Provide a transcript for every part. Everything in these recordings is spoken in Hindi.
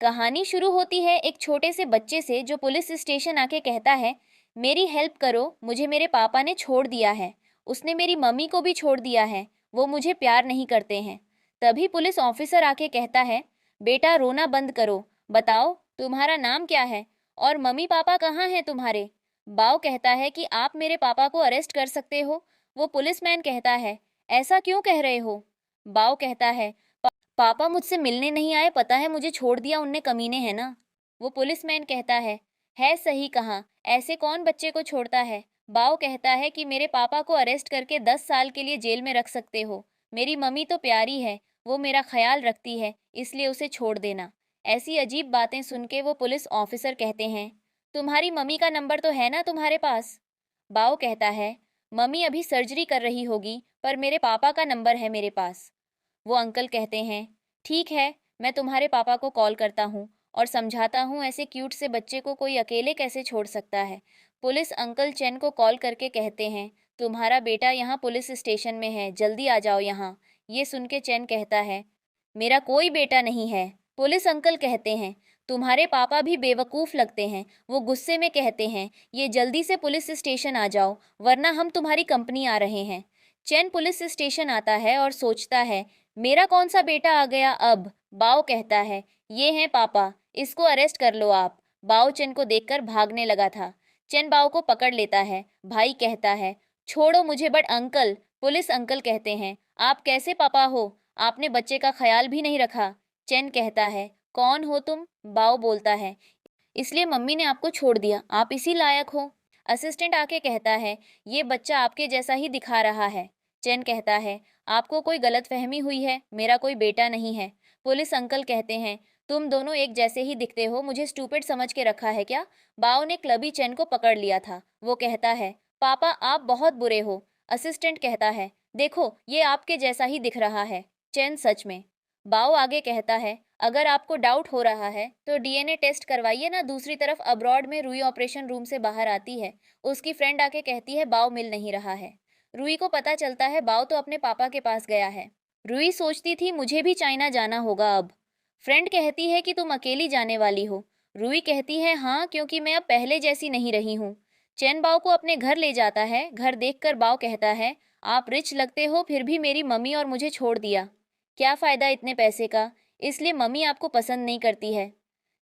कहानी शुरू होती है एक छोटे से बच्चे से जो पुलिस स्टेशन आके कहता है, मेरी हेल्प करो, मुझे मेरे पापा ने छोड़ दिया है। उसने मेरी मम्मी को भी छोड़ दिया है। वो मुझे प्यार नहीं करते हैं। तभी पुलिस ऑफिसर आके कहता है, बेटा रोना बंद करो, बताओ तुम्हारा नाम क्या है और मम्मी पापा कहाँ हैं तुम्हारे। बाव कहता है कि आप मेरे पापा को अरेस्ट कर सकते हो। वो पुलिसमैन कहता है, ऐसा क्यों कह रहे हो। बाव कहता है, पापा मुझसे मिलने नहीं आए, पता है मुझे छोड़ दिया उनने, कमीने हैं ना। वो पुलिसमैन कहता है सही कहा, ऐसे कौन बच्चे को छोड़ता है। बाव कहता है कि मेरे पापा को अरेस्ट करके 10 साल के लिए जेल में रख सकते हो। मेरी मम्मी तो प्यारी है, वो मेरा ख्याल रखती है, इसलिए उसे छोड़ देना। ऐसी अजीब बातें सुन के वो पुलिस ऑफिसर कहते हैं, तुम्हारी मम्मी का नंबर तो है ना तुम्हारे पास। बाव कहता है, मम्मी अभी सर्जरी कर रही होगी, पर मेरे पापा का नंबर है मेरे पास। वो अंकल कहते हैं, ठीक है, मैं तुम्हारे पापा को कॉल करता हूँ और समझाता हूँ ऐसे क्यूट से बच्चे को कोई अकेले कैसे छोड़ सकता है। पुलिस अंकल चेन को कॉल करके कहते हैं, तुम्हारा बेटा यहाँ पुलिस स्टेशन में है, जल्दी आ जाओ यहाँ। ये सुन के चेन कहता है, मेरा कोई बेटा नहीं है। पुलिस अंकल कहते हैं, तुम्हारे पापा भी बेवकूफ़ लगते हैं। वो गुस्से में कहते हैं, ये जल्दी से पुलिस स्टेशन आ जाओ, वरना हम तुम्हारी कंपनी आ रहे हैं। चेन पुलिस स्टेशन आता है और सोचता है, मेरा कौन सा बेटा आ गया अब। बाव कहता है, ये हैं पापा, इसको अरेस्ट कर लो आप। बाव चेन को देखकर भागने लगा था। चेन बाव को पकड़ लेता है। भाई कहता है, छोड़ो मुझे। बट अंकल, पुलिस अंकल कहते हैं, आप कैसे पापा हो, आपने बच्चे का ख्याल भी नहीं रखा। चेन कहता है, कौन हो तुम। बाव बोलता है, इसलिए मम्मी ने आपको छोड़ दिया, आप इसी लायक हो। असिस्टेंट आके कहता है, ये बच्चा आपके जैसा ही दिखा रहा है। चेन कहता है, आपको कोई गलतफहमी हुई है, मेरा कोई बेटा नहीं है। पुलिस अंकल कहते हैं, तुम दोनों एक जैसे ही दिखते हो, मुझे स्टूपिड समझ के रखा है क्या। बाव ने क्लबी चेन को पकड़ लिया था। वो कहता है, पापा आप बहुत बुरे हो। असिस्टेंट कहता है, देखो ये आपके जैसा ही दिख रहा है। चेन सच में। बाव आगे कहता है, अगर आपको डाउट हो रहा है तो डीएनए टेस्ट करवाइए ना। दूसरी तरफ अब्रॉड में रूही ऑपरेशन रूम से बाहर आती है। उसकी फ्रेंड आके कहती है, बाव मिल नहीं रहा है। रूही को पता चलता है बाव तो अपने पापा के पास गया है। रूही सोचती थी मुझे भी चाइना जाना होगा अब। फ्रेंड कहती है कि तुम अकेली जाने वाली हो। रूही कहती है, हाँ क्योंकि मैं अब पहले जैसी नहीं रही हूँ। चैन बाव को अपने घर ले जाता है। घर देखकर बाव कहता है, आप रिच लगते हो, फिर भी मेरी मम्मी और मुझे छोड़ दिया। क्या फ़ायदा इतने पैसे का, इसलिए मम्मी आपको पसंद नहीं करती है।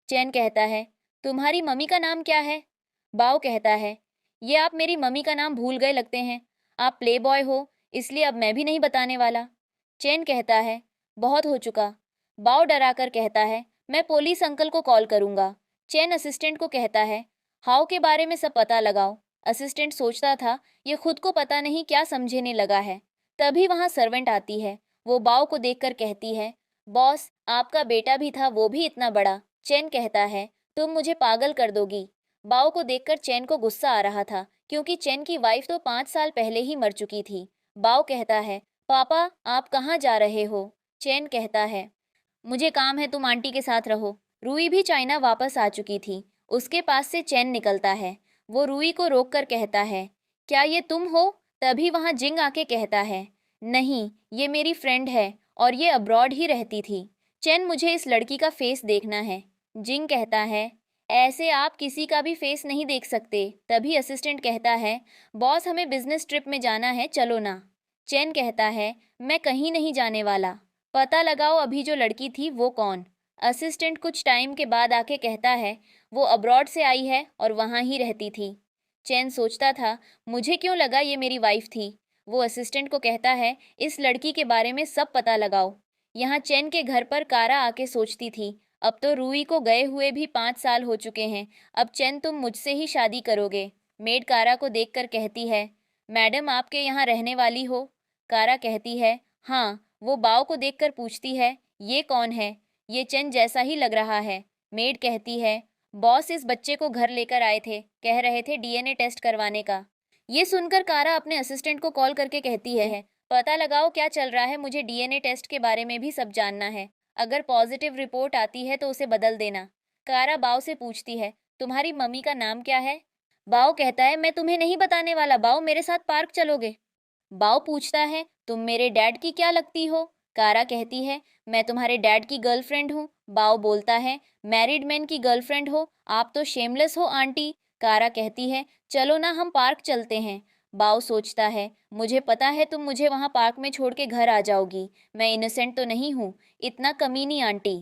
चैन कहता है, तुम्हारी मम्मी का नाम क्या है। बाव कहता है, ये आप मेरी मम्मी का नाम भूल गए लगते हैं। आप प्ले बॉय हो, इसलिए अब मैं भी नहीं बताने वाला। चैन कहता है, बहुत हो चुका। बाव डराकर कहता है, मैं पुलिस अंकल को कॉल करूंगा। चैन असिस्टेंट को कहता है, हाउ के बारे में सब पता लगाओ। असिस्टेंट सोचता था, ये खुद को पता नहीं क्या समझने लगा है। तभी वहां सर्वेंट आती है। वो बाव को देखकर कहती है, बॉस आपका बेटा भी था, वो भी इतना बड़ा। चैन कहता है, तुम मुझे पागल कर दोगी। बाव को देखकर चैन को गुस्सा आ रहा था, क्योंकि चैन की वाइफ तो 5 साल पहले ही मर चुकी थी। बाव कहता है, पापा आप कहाँ जा रहे हो। चैन कहता है, मुझे काम है, तुम आंटी के साथ रहो। रूही भी चाइना वापस आ चुकी थी। उसके पास से चैन निकलता है। वो रूही को रोककर कहता है, क्या ये तुम हो। तभी वहां जिंग आके कहता है, नहीं ये मेरी फ्रेंड है और ये अब्रॉड ही रहती थी। चैन मुझे इस लड़की का फेस देखना है। जिंग कहता है, ऐसे आप किसी का भी फेस नहीं देख सकते। तभी असिस्टेंट कहता है, बॉस हमें बिजनेस ट्रिप में जाना है, चलो ना। चैन कहता है, मैं कहीं नहीं जाने वाला, पता लगाओ अभी जो लड़की थी वो कौन। असिस्टेंट कुछ टाइम के बाद आके कहता है, वो अब्रॉड से आई है और वहाँ ही रहती थी। चैन सोचता था, मुझे क्यों लगा ये मेरी वाइफ थी। वो असिस्टेंट को कहता है, इस लड़की के बारे में सब पता लगाओ। यहाँ चैन के घर पर कारा आके सोचती थी, अब तो रूही को गए हुए भी 5 साल हो चुके हैं, अब चैन तुम मुझसे ही शादी करोगे। मेड कारा को देखकर कहती है, मैडम आपके यहाँ रहने वाली हो। कारा कहती है, हाँ। वो बाव को देखकर पूछती है, ये कौन है, ये चैन जैसा ही लग रहा है। मेड कहती है, बॉस इस बच्चे को घर लेकर आए थे, कह रहे थे डीएनए टेस्ट करवाने का। ये सुनकर कारा अपने असिस्टेंट को कॉल करके कहती है, पता लगाओ क्या चल रहा है, मुझे डीएनए टेस्ट के बारे में भी सब जानना है। अगर पॉजिटिव रिपोर्ट आती है तो उसे बदल देना। कारा बाव से पूछती है, तुम्हारी मम्मी का नाम क्या है। बाव कहता है, मैं तुम्हें नहीं बताने वाला। बाव मेरे साथ पार्क चलोगे। बाव पूछता है, तुम मेरे डैड की क्या लगती हो। कारा कहती है, मैं तुम्हारे डैड की गर्लफ्रेंड हूँ। बाओ बोलता है, मैरिड मैन की गर्लफ्रेंड हो, आप तो शेमलेस हो आंटी। कारा कहती है, चलो ना हम पार्क चलते हैं। बाओ सोचता है, मुझे पता है तुम मुझे वहाँ पार्क में छोड़ के घर आ जाओगी, मैं इनोसेंट तो नहीं हूँ, इतना कमीनी आंटी।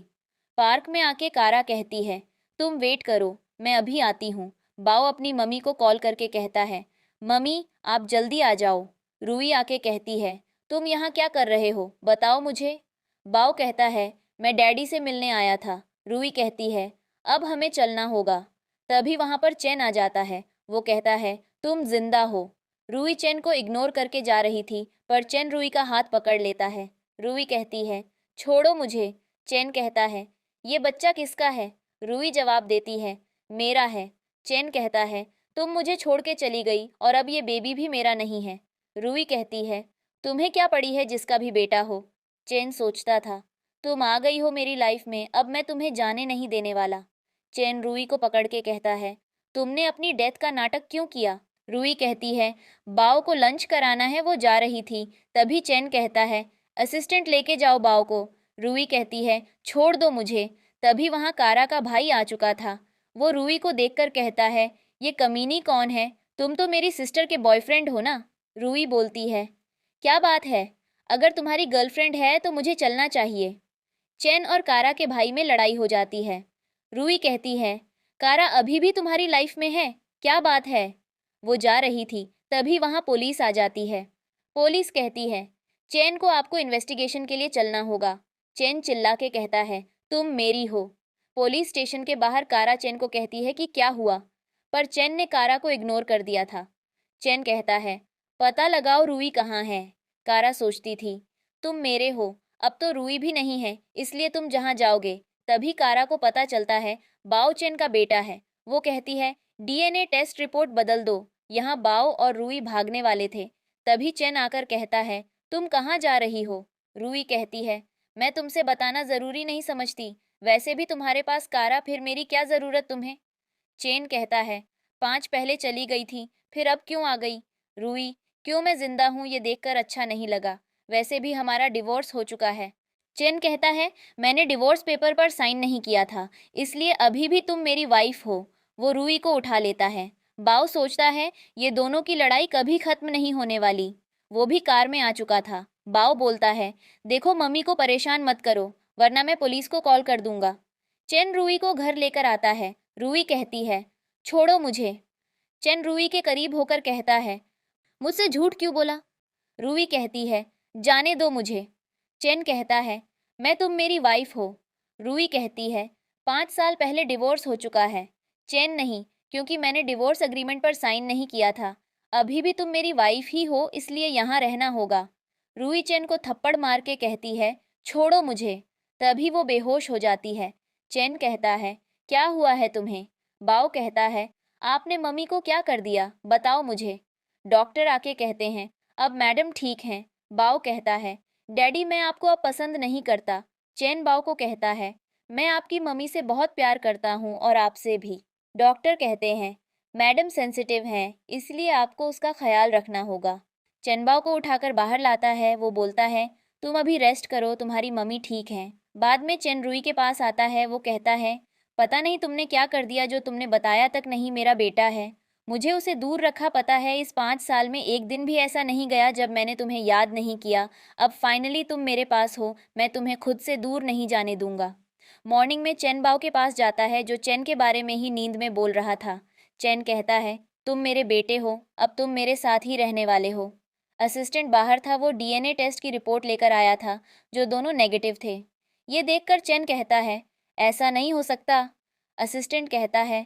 पार्क में आके कारा कहती है, तुम वेट करो, मैं अभी आती हूँ। बाओ अपनी मम्मी को कॉल करके कहता है, मम्मी आप जल्दी आ जाओ। रूही आके कहती है, तुम यहाँ क्या कर रहे हो, बताओ मुझे। बाओ कहता है, मैं डैडी से मिलने आया था। रूही कहती है, अब हमें चलना होगा। तभी वहाँ पर चैन आ जाता है। वो कहता है, तुम जिंदा हो। रूही चैन को इग्नोर करके जा रही थी, पर चैन रूही का हाथ पकड़ लेता है। रूही कहती है, छोड़ो मुझे। चैन कहता है, ये बच्चा किसका है। रूही जवाब देती है, मेरा है। चैन कहता है, तुम मुझे छोड़ के चली गई और अब ये बेबी भी मेरा नहीं है। रूही कहती है, तुम्हें क्या पड़ी है जिसका भी बेटा हो। चैन सोचता था, तुम आ गई हो मेरी लाइफ में, अब मैं तुम्हें जाने नहीं देने वाला। चैन रूही को पकड़ के कहता है, तुमने अपनी डेथ का नाटक क्यों किया। रूही कहती है, बाओ को लंच कराना है, वो जा रही थी। तभी चैन कहता है, असिस्टेंट लेके जाओ बाओ को। रूही कहती है, छोड़ दो मुझे। तभी वहाँ कारा का भाई आ चुका था। वो रूही को देखकर कहता है, ये कमीनी कौन है, तुम तो मेरी सिस्टर के बॉयफ्रेंड हो ना। रूही बोलती है, क्या बात है, अगर तुम्हारी गर्लफ्रेंड है तो मुझे चलना चाहिए। चैन और कारा के भाई में लड़ाई हो जाती है। रूही कहती है, कारा अभी भी तुम्हारी लाइफ में है, क्या बात है। वो जा रही थी, तभी वहां पुलिस आ जाती है। पुलिस कहती है, चैन को आपको इन्वेस्टिगेशन के लिए चलना होगा। चैन चिल्ला के कहता है, तुम मेरी हो। पुलिस स्टेशन के बाहर कारा चैन को कहती है कि क्या हुआ, पर चैन ने कारा को इग्नोर कर दिया था। चैन कहता है, पता लगाओ रूही कहाँ है। कारा सोचती थी, तुम मेरे हो, अब तो रूही भी नहीं है, इसलिए तुम जहाँ जाओगे। तभी कारा को पता चलता है बाओ चैन का बेटा है। वो कहती है, डीएनए टेस्ट रिपोर्ट बदल दो। यहाँ बाओ और रूही भागने वाले थे। तभी चैन आकर कहता है, तुम कहाँ जा रही हो। रूही कहती है, मैं तुमसे बताना जरूरी नहीं समझती, वैसे भी तुम्हारे पास कारा, फिर मेरी क्या जरूरत तुम्हें। चैन कहता है, 5 पहले चली गई थी, फिर अब क्यों आ गई। रूही, क्यों मैं जिंदा हूँ ये देखकर अच्छा नहीं लगा, वैसे भी हमारा डिवोर्स हो चुका है। चैन कहता है, मैंने डिवोर्स पेपर पर साइन नहीं किया था, इसलिए अभी भी तुम मेरी वाइफ हो। वो रूही को उठा लेता है। बाओ सोचता है, ये दोनों की लड़ाई कभी खत्म नहीं होने वाली। वो भी कार में आ चुका था। बाओ बोलता है, देखो मम्मी को परेशान मत करो, वरना मैं पुलिस को कॉल कर दूंगा। चैन रूही को घर लेकर आता है। रूही कहती है, छोड़ो मुझे। चैन रूही के करीब होकर कहता है, मुझसे झूठ क्यों बोला। रूही कहती है, जाने दो मुझे। चैन कहता है, मैं तुम मेरी वाइफ हो। रूही कहती है, 5 साल पहले डिवोर्स हो चुका है। चैन नहीं, क्योंकि मैंने डिवोर्स अग्रीमेंट पर साइन नहीं किया था। अभी भी तुम मेरी वाइफ ही हो, इसलिए यहाँ रहना होगा। रूही चैन को थप्पड़ मार के कहती है, छोड़ो मुझे। तभी वो बेहोश हो जाती है। चैन कहता है, क्या हुआ है तुम्हें। बाओ कहता है, आपने मम्मी को क्या कर दिया, बताओ मुझे। डॉक्टर आके कहते हैं, अब मैडम ठीक हैं। बाओ कहता है, डैडी मैं आपको अब पसंद नहीं करता। चैन बाओ को कहता है, मैं आपकी मम्मी से बहुत प्यार करता हूँ और आपसे भी। डॉक्टर कहते हैं, मैडम सेंसिटिव हैं, इसलिए आपको उसका ख्याल रखना होगा। चैन बाओ को उठाकर बाहर लाता है। वो बोलता है, तुम अभी रेस्ट करो, तुम्हारी मम्मी ठीक हैं। बाद में चैन रूही के पास आता है। वो कहता है, पता नहीं तुमने क्या कर दिया जो तुमने बताया तक नहीं, मेरा बेटा है। मुझे उसे दूर रखा, पता है इस 5 साल में एक दिन भी ऐसा नहीं गया जब मैंने तुम्हें याद नहीं किया। अब फाइनली तुम मेरे पास हो, मैं तुम्हें खुद से दूर नहीं जाने दूंगा। मॉर्निंग में चैन बाओ के पास जाता है, जो चैन के बारे में ही नींद में बोल रहा था। चैन कहता है, तुम मेरे बेटे हो, अब तुम मेरे साथ ही रहने वाले हो। असिस्टेंट बाहर था, वो डीएनए टेस्ट की रिपोर्ट लेकर आया था, जो दोनों नेगेटिव थे। ये देखकर चैन कहता है, ऐसा नहीं हो सकता। असिस्टेंट कहता है,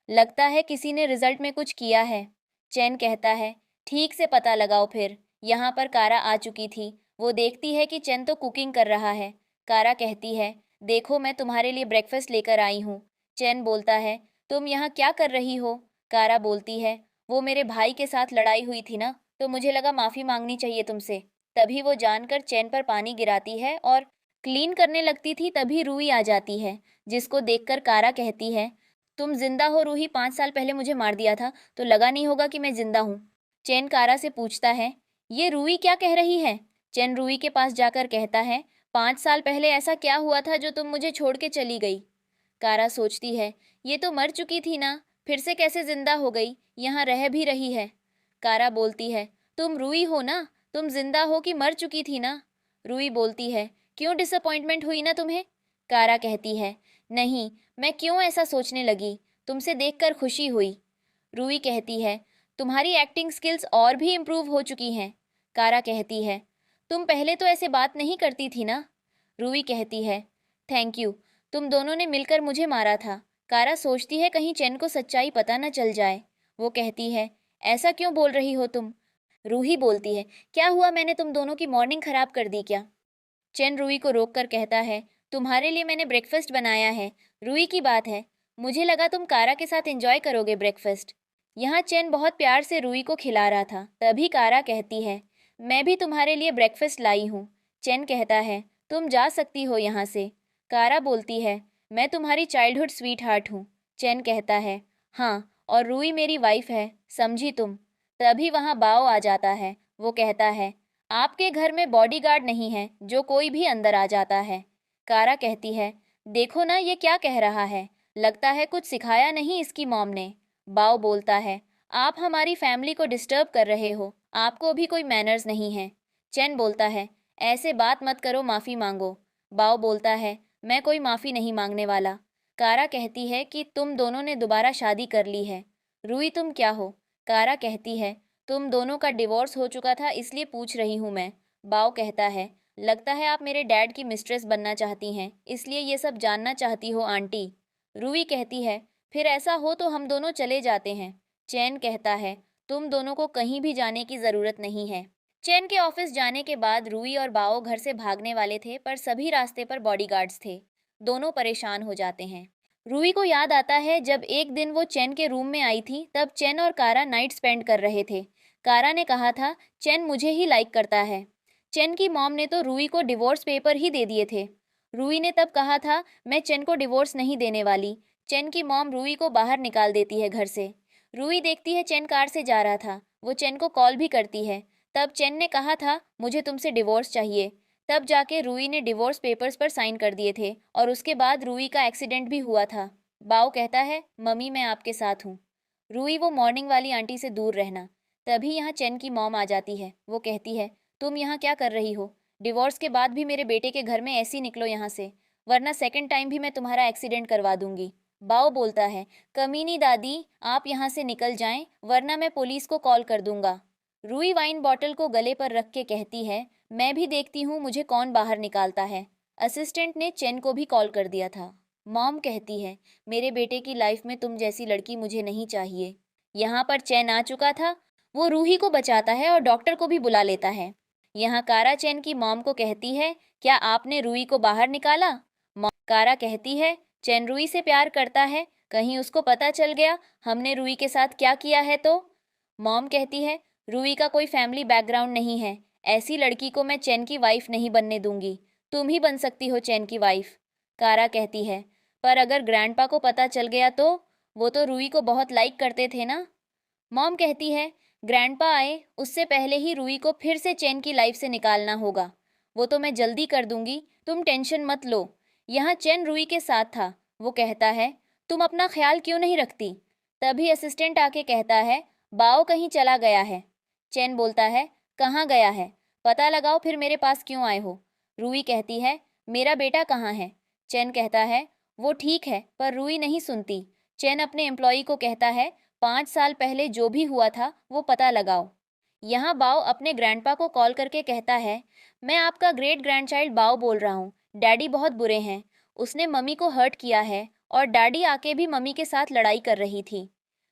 लगता है किसी ने रिजल्ट में कुछ किया है। चैन कहता है, ठीक से पता लगाओ फिर। यहाँ पर कारा आ चुकी थी। वो देखती है कि चैन तो कुकिंग कर रहा है। कारा कहती है, देखो मैं तुम्हारे लिए ब्रेकफास्ट लेकर आई हूँ। चैन बोलता है, तुम यहाँ क्या कर रही हो। कारा बोलती है, वो मेरे भाई के साथ लड़ाई हुई थी ना, तो मुझे लगा माफ़ी मांगनी चाहिए तुमसे। तभी वो जानकर चैन पर पानी गिराती है और क्लीन करने लगती थी। तभी रूही आ जाती है, जिसको देखकर कारा कहती है, तुम जिंदा हो रूही, 5 साल पहले मुझे मार दिया था तो लगा नहीं होगा कि मैं जिंदा हूँ। चैन कारा से पूछता है, ये रूही क्या कह रही है। चेन रूही के पास जाकर कहता है, 5 साल पहले ऐसा क्या हुआ था जो तुम मुझे छोड़ के चली गई? कारा सोचती है, ये तो मर चुकी थी ना, फिर से कैसे जिंदा हो गई, यहाँ रह भी रही है। कारा बोलती है, तुम रूही हो ना, तुम जिंदा हो कि मर चुकी थी ना? रूही बोलती है, क्यों डिसअपॉइंटमेंट हुई ना तुम्हें? कारा कहती है, नहीं, मैं क्यों ऐसा सोचने लगी, तुमसे देखकर खुशी हुई। रूही कहती है, तुम्हारी एक्टिंग स्किल्स और भी इम्प्रूव हो चुकी हैं। कारा कहती है, तुम पहले तो ऐसे बात नहीं करती थी ना? रूही कहती है, थैंक यू, तुम दोनों ने मिलकर मुझे मारा था। कारा सोचती है कहीं चैन को सच्चाई पता न चल जाए। वो कहती है, ऐसा क्यों बोल रही हो तुम? रूही बोलती है, क्या हुआ, मैंने तुम दोनों की मॉर्निंग खराब कर दी क्या? चैन रूही को रोक कर कहता है, तुम्हारे लिए मैंने ब्रेकफास्ट बनाया है। रूही की बात है, मुझे लगा तुम कारा के साथ एंजॉय करोगे ब्रेकफास्ट। यहाँ चैन बहुत प्यार से रूही को खिला रहा था, तभी कारा कहती है, मैं भी तुम्हारे लिए ब्रेकफास्ट लाई हूँ। चैन कहता है, तुम जा सकती हो यहाँ से। कारा बोलती है, मैं तुम्हारी चाइल्डहुड स्वीट हार्ट हूँ। चैन कहता है, हाँ, और रूही मेरी वाइफ है, समझी तुम? तभी वहाँ बाओ आ जाता है। वो कहता है, आपके घर में बॉडीगार्ड नहीं है जो कोई भी अंदर आ जाता है। कारा कहती है, देखो ना ये क्या कह रहा है, लगता है कुछ सिखाया नहीं इसकी मॉम ने। बाओ बोलता है, आप हमारी फैमिली को डिस्टर्ब कर रहे हो, आपको भी कोई मैनर्स नहीं है। चैन बोलता है, ऐसे बात मत करो, माफ़ी मांगो। बाओ बोलता है, मैं कोई माफ़ी नहीं मांगने वाला। कारा कहती है कि तुम दोनों ने दोबारा शादी कर ली है। रूही तुम क्या हो? कारा कहती है, तुम दोनों का डिवोर्स हो चुका था इसलिए पूछ रही हूँ मैं। बाओ कहता है, लगता है आप मेरे डैड की मिस्ट्रेस बनना चाहती हैं, इसलिए ये सब जानना चाहती हो आंटी। रूही कहती है, फिर ऐसा हो तो हम दोनों चले जाते हैं। चैन कहता है, तुम दोनों को कहीं भी जाने की ज़रूरत नहीं है। चैन के ऑफिस जाने के बाद रूही और बाओ घर से भागने वाले थे, पर सभी रास्ते पर बॉडीगार्ड्स थे। दोनों परेशान हो जाते हैं। रूही को याद आता है जब एक दिन वो चैन के रूम में आई थी, तब चैन और कारा नाइट स्पेंड कर रहे थे। कारा ने कहा था, चैन मुझे ही लाइक करता है। चैन की मॉम ने तो रूही को डिवोर्स पेपर ही दे दिए थे। रूही ने तब कहा था, मैं चैन को डिवोर्स नहीं देने वाली। चैन की मॉम रूही को बाहर निकाल देती है घर से। रूही देखती है चैन कार से जा रहा था, वो चैन को कॉल भी करती है। तब चैन ने कहा था, मुझे तुमसे डिवोर्स चाहिए। तब जाके रूही ने डिवोर्स पेपर्स पर साइन कर दिए थे, और उसके बाद रूही का एक्सीडेंट भी हुआ था। बाओ कहता है, मम्मी मैं आपके साथ हूँ। रूही वो मॉर्निंग वाली आंटी से दूर रहना। तभी यहाँ चैन की मॉम आ जाती है। वो कहती है, तुम यहाँ क्या कर रही हो? डिवोर्स के बाद भी मेरे बेटे के घर में ऐसी निकलो यहाँ से, वरना सेकंड टाइम भी मैं तुम्हारा एक्सीडेंट करवा दूंगी। बाओ बोलता है, कमीनी दादी, आप यहाँ से निकल जाएं, वरना मैं पुलिस को कॉल कर दूंगा। रूही वाइन बॉटल को गले पर रख के कहती है, मैं भी देखती हूँ मुझे कौन बाहर निकालता है। असिस्टेंट ने चैन को भी कॉल कर दिया था। मॉम कहती है, मेरे बेटे की लाइफ में तुम जैसी लड़की मुझे नहीं चाहिए। यहाँ पर चैन आ चुका था। वो रूही को बचाता है और डॉक्टर को भी बुला लेता है। यहाँ कारा चैन की मॉम को कहती है, क्या आपने रूही को बाहर निकाला? मॉम कारा कहती है, चैन रूही से प्यार करता है, कहीं उसको पता चल गया हमने रूही के साथ क्या किया है तो? मॉम कहती है, रूही का कोई फैमिली बैकग्राउंड नहीं है, ऐसी लड़की को मैं चैन की वाइफ नहीं बनने दूंगी, तुम ही बन सकती हो चैन की वाइफ। कारा कहती है, पर अगर ग्रैंडपा को पता चल गया तो? वो तो रूही को बहुत लाइक करते थे ना। मॉम कहती है, ग्रैंडपा आए उससे पहले ही रूही को फिर से चैन की लाइफ से निकालना होगा। वो तो मैं जल्दी कर दूंगी, तुम टेंशन मत लो। यहाँ चैन रूही के साथ था। वो कहता है, तुम अपना ख्याल क्यों नहीं रखती? तभी असिस्टेंट आके कहता है, बाओ कहीं चला गया है। चैन बोलता है, कहाँ गया है? पता लगाओ फिर मेरे पास क्यों आए हो। रूही कहती है, मेरा बेटा कहाँ है? चैन कहता है, वो ठीक है, पर रूही नहीं सुनती। चैन अपने एम्प्लॉई को कहता है, 5 साल पहले जो भी हुआ था वो पता लगाओ। यहाँ बाओ अपने ग्रैंडपा को कॉल करके कहता है, मैं आपका ग्रेट ग्रैंडचाइल्ड बाओ बोल रहा हूँ। डैडी बहुत बुरे हैं, उसने मम्मी को हर्ट किया है, और डैडी आके भी मम्मी के साथ लड़ाई कर रही थी।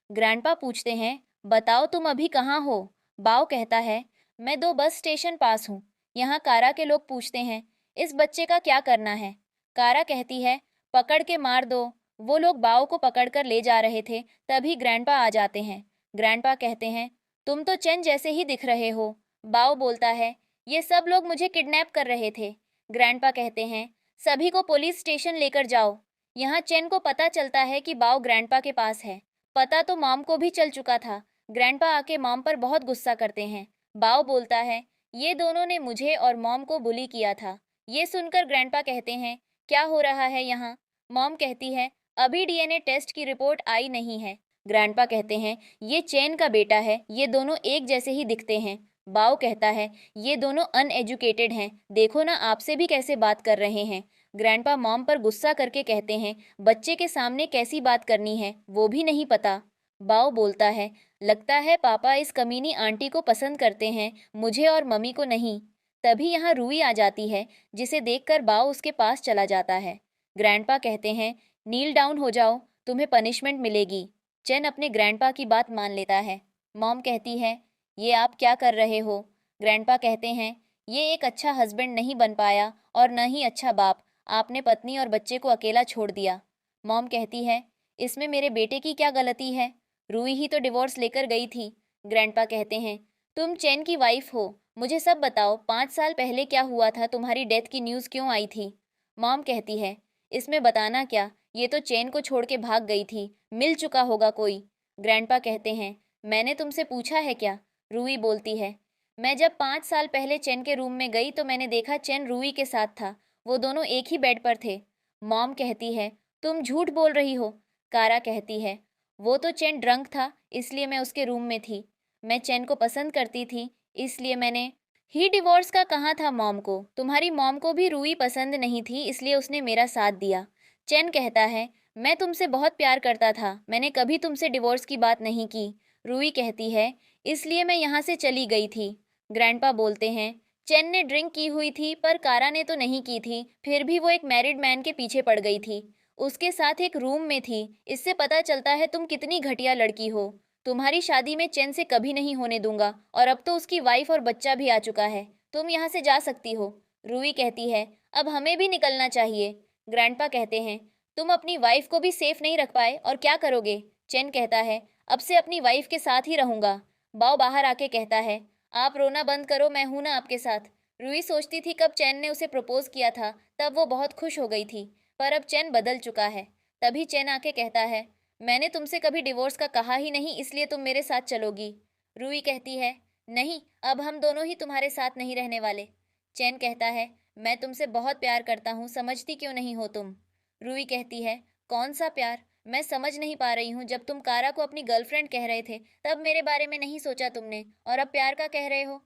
ग्रैंडपा पूछते हैं, बताओ तुम अभी कहाँ हो? बाओ कहता है, मैं 2 बस स्टेशन पास हूँ। यहाँ कारा के लोग पूछते हैं, इस बच्चे का क्या करना है? कारा कहती है, पकड़ के मार दो। वो लोग बाओ को पकड़कर ले जा रहे थे, तभी ग्रैंडपा आ जाते हैं। ग्रैंडपा कहते हैं, तुम तो चैन जैसे ही दिख रहे हो। बाओ बोलता है, ये सब लोग मुझे किडनैप कर रहे थे। ग्रैंडपा कहते हैं, सभी को पुलिस स्टेशन लेकर जाओ। यहाँ चैन को पता चलता है कि बाओ ग्रैंडपा के पास है। पता तो मॉम को भी चल चुका था। ग्रैंडपा आके मॉम पर बहुत गुस्सा करते हैं। बाओ बोलता है, ये दोनों ने मुझे और मॉम को बुली किया था। ये सुनकर ग्रैंडपा कहते हैं, क्या हो रहा है यहाँ? मॉम कहती है, अभी डीएनए टेस्ट की रिपोर्ट आई नहीं है। ग्रैंडपा कहते हैं, ये चेन का बेटा है, ये दोनों एक जैसे ही दिखते हैं। बाओ कहता है, ये दोनों अनएजुकेटेड हैं, देखो ना आपसे भी कैसे बात कर रहे हैं। ग्रैंडपा मॉम पर गुस्सा करके कहते हैं, बच्चे के सामने कैसी बात करनी है वो भी नहीं पता। बाओ बोलता है, लगता है पापा इस कमीनी आंटी को पसंद करते हैं, मुझे और मम्मी को नहीं। तभी यहाँ रूई आ जाती है, जिसे देखकर बाओ उसके पास चला जाता है। ग्रैंडपा कहते हैं, नील डाउन हो जाओ, तुम्हें पनिशमेंट मिलेगी। चेन अपने ग्रैंडपा की बात मान लेता है। मॉम कहती है, ये आप क्या कर रहे हो? ग्रैंडपा कहते हैं, ये एक अच्छा हस्बैंड नहीं बन पाया और न ही अच्छा बाप, आपने पत्नी और बच्चे को अकेला छोड़ दिया। मॉम कहती है, इसमें मेरे बेटे की क्या गलती है? रूही ही तो डिवोर्स लेकर गई थी। ग्रैंडपा कहते हैं, तुम चेन की वाइफ हो, मुझे सब बताओ, 5 साल पहले क्या हुआ था, तुम्हारी डेथ की न्यूज़ क्यों आई थी? मॉम कहती है, इसमें बताना क्या, ये तो चेन को छोड़ के भाग गई थी, मिल चुका होगा कोई। ग्रैंडपा कहते हैं, मैंने तुमसे पूछा है क्या? रूही बोलती है, मैं जब 5 साल पहले चेन के रूम में गई तो मैंने देखा चेन रूही के साथ था, वो दोनों एक ही बेड पर थे। मॉम कहती है, तुम झूठ बोल रही हो। कारा कहती है, वो तो चेन ड्रंक था, इसलिए मैं उसके रूम में थी। मैं चेन को पसंद करती थी, इसलिए मैंने ही डिवोर्स का कहा था मॉम को, तुम्हारी मॉम को भी रूही पसंद नहीं थी, इसलिए उसने मेरा साथ दिया। चेन कहता है, मैं तुमसे बहुत प्यार करता था, मैंने कभी तुमसे डिवोर्स की बात नहीं की। रूही कहती है, इसलिए मैं यहाँ से चली गई थी। ग्रैंडपा बोलते हैं, चेन ने ड्रिंक की हुई थी पर कारा ने तो नहीं की थी, फिर भी वो एक मैरिड मैन के पीछे पड़ गई थी, उसके साथ एक रूम में थी। इससे पता चलता है तुम कितनी घटिया लड़की हो। तुम्हारी शादी में चेन से कभी नहीं होने दूंगा, और अब तो उसकी वाइफ और बच्चा भी आ चुका है, तुम यहाँ से जा सकती हो। रूही कहती है, अब हमें भी निकलना चाहिए। ग्रैंडपा कहते हैं, तुम अपनी वाइफ को भी सेफ नहीं रख पाए और क्या करोगे? चेन कहता है, अब से अपनी वाइफ के साथ ही रहूंगा। बाओ बाहर आके कहता है, आप रोना बंद करो, मैं हूं ना आपके साथ। रूही सोचती थी कब चैन ने उसे प्रपोज किया था तब वो बहुत खुश हो गई थी, पर अब चैन बदल चुका है। तभी चैन आके कहता है, मैंने तुमसे कभी डिवोर्स का कहा ही नहीं, इसलिए तुम मेरे साथ चलोगी। रूही कहती है, नहीं, अब हम दोनों ही तुम्हारे साथ नहीं रहने वाले। चैन कहता है, मैं तुमसे बहुत प्यार करता हूँ, समझती क्यों नहीं हो तुम? रूही कहती है, कौन सा प्यार? मैं समझ नहीं पा रही हूँ, जब तुम कारा को अपनी गर्लफ्रेंड कह रहे थे तब मेरे बारे में नहीं सोचा तुमने, और अब प्यार का कह रहे हो।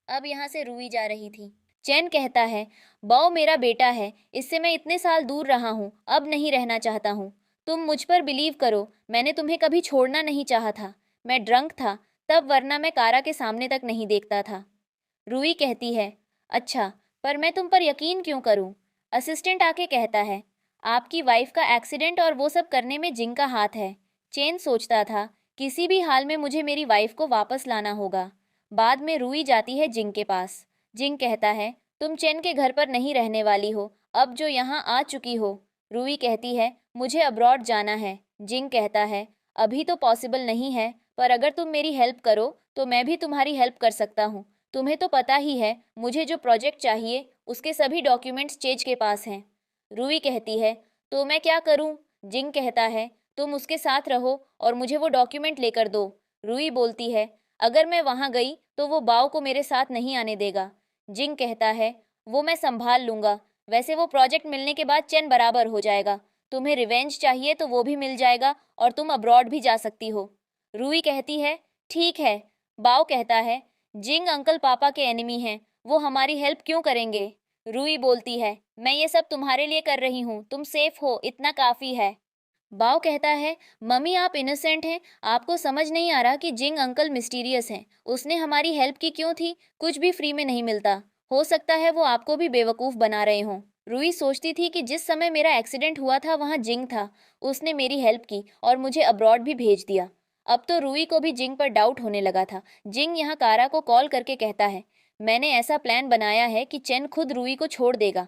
अब यहाँ से रूही जा रही थी। चैन कहता है, बाओ मेरा बेटा है, इससे मैं इतने साल दूर रहा हूँ, अब नहीं रहना चाहता हूँ। तुम मुझ पर बिलीव करो, मैंने तुम्हें कभी छोड़ना नहीं चाहा था। मैं ड्रंक था तब, वरना मैं कारा के सामने तक नहीं देखता था। रूही कहती है, अच्छा, पर मैं तुम पर यकीन क्यों करूं? असिस्टेंट आके कहता है, आपकी वाइफ का एक्सीडेंट और वो सब करने में जिंग का हाथ है। चेन सोचता था, किसी भी हाल में मुझे मेरी वाइफ को वापस लाना होगा। बाद में रूही जाती है जिंग के पास। जिंग कहता है, तुम चेन के घर पर नहीं रहने वाली हो, अब जो यहाँ आ चुकी हो। रूही कहती है, मुझे अब्रॉड जाना है। जिंग कहता है, अभी तो पॉसिबल नहीं है, पर अगर तुम मेरी हेल्प करो तो मैं भी तुम्हारी हेल्प कर सकता हूँ। तुम्हें तो पता ही है, मुझे जो प्रोजेक्ट चाहिए उसके सभी डॉक्यूमेंट्स चेज के पास हैं। रूही कहती है, तो मैं क्या करूं? जिंग कहता है, तुम उसके साथ रहो और मुझे वो डॉक्यूमेंट लेकर दो। रूही बोलती है, अगर मैं वहां गई तो वो बाव को मेरे साथ नहीं आने देगा। जिंग कहता है, वो मैं संभाल लूंगा, वैसे वो प्रोजेक्ट मिलने के बाद चैन बराबर हो जाएगा। तुम्हें रिवेंज चाहिए तो वो भी मिल जाएगा और तुम अब्रॉड भी जा सकती हो। रूही कहती है, ठीक है। बाव कहता है, जिंग अंकल पापा के एनिमी हैं, वो हमारी हेल्प क्यों करेंगे? रूही बोलती है, मैं ये सब तुम्हारे लिए कर रही हूँ, तुम सेफ हो, इतना काफी है। बाव कहता है, मम्मी आप इनोसेंट हैं, आपको समझ नहीं आ रहा कि जिंग अंकल मिस्टीरियस हैं, उसने हमारी हेल्प की क्यों थी? कुछ भी फ्री में नहीं मिलता, हो सकता है वो आपको भी बेवकूफ़ बना रहे हों। रूही सोचती थी कि जिस समय मेरा एक्सीडेंट हुआ था वहाँ जिंग था, उसने मेरी हेल्प की और मुझे अब्रॉड भी भेज दिया। अब तो रूही को भी जिंग पर डाउट होने लगा था। जिंग यहाँ कारा को कॉल करके कहता है, मैंने ऐसा प्लान बनाया है कि चेन खुद रूही को छोड़ देगा।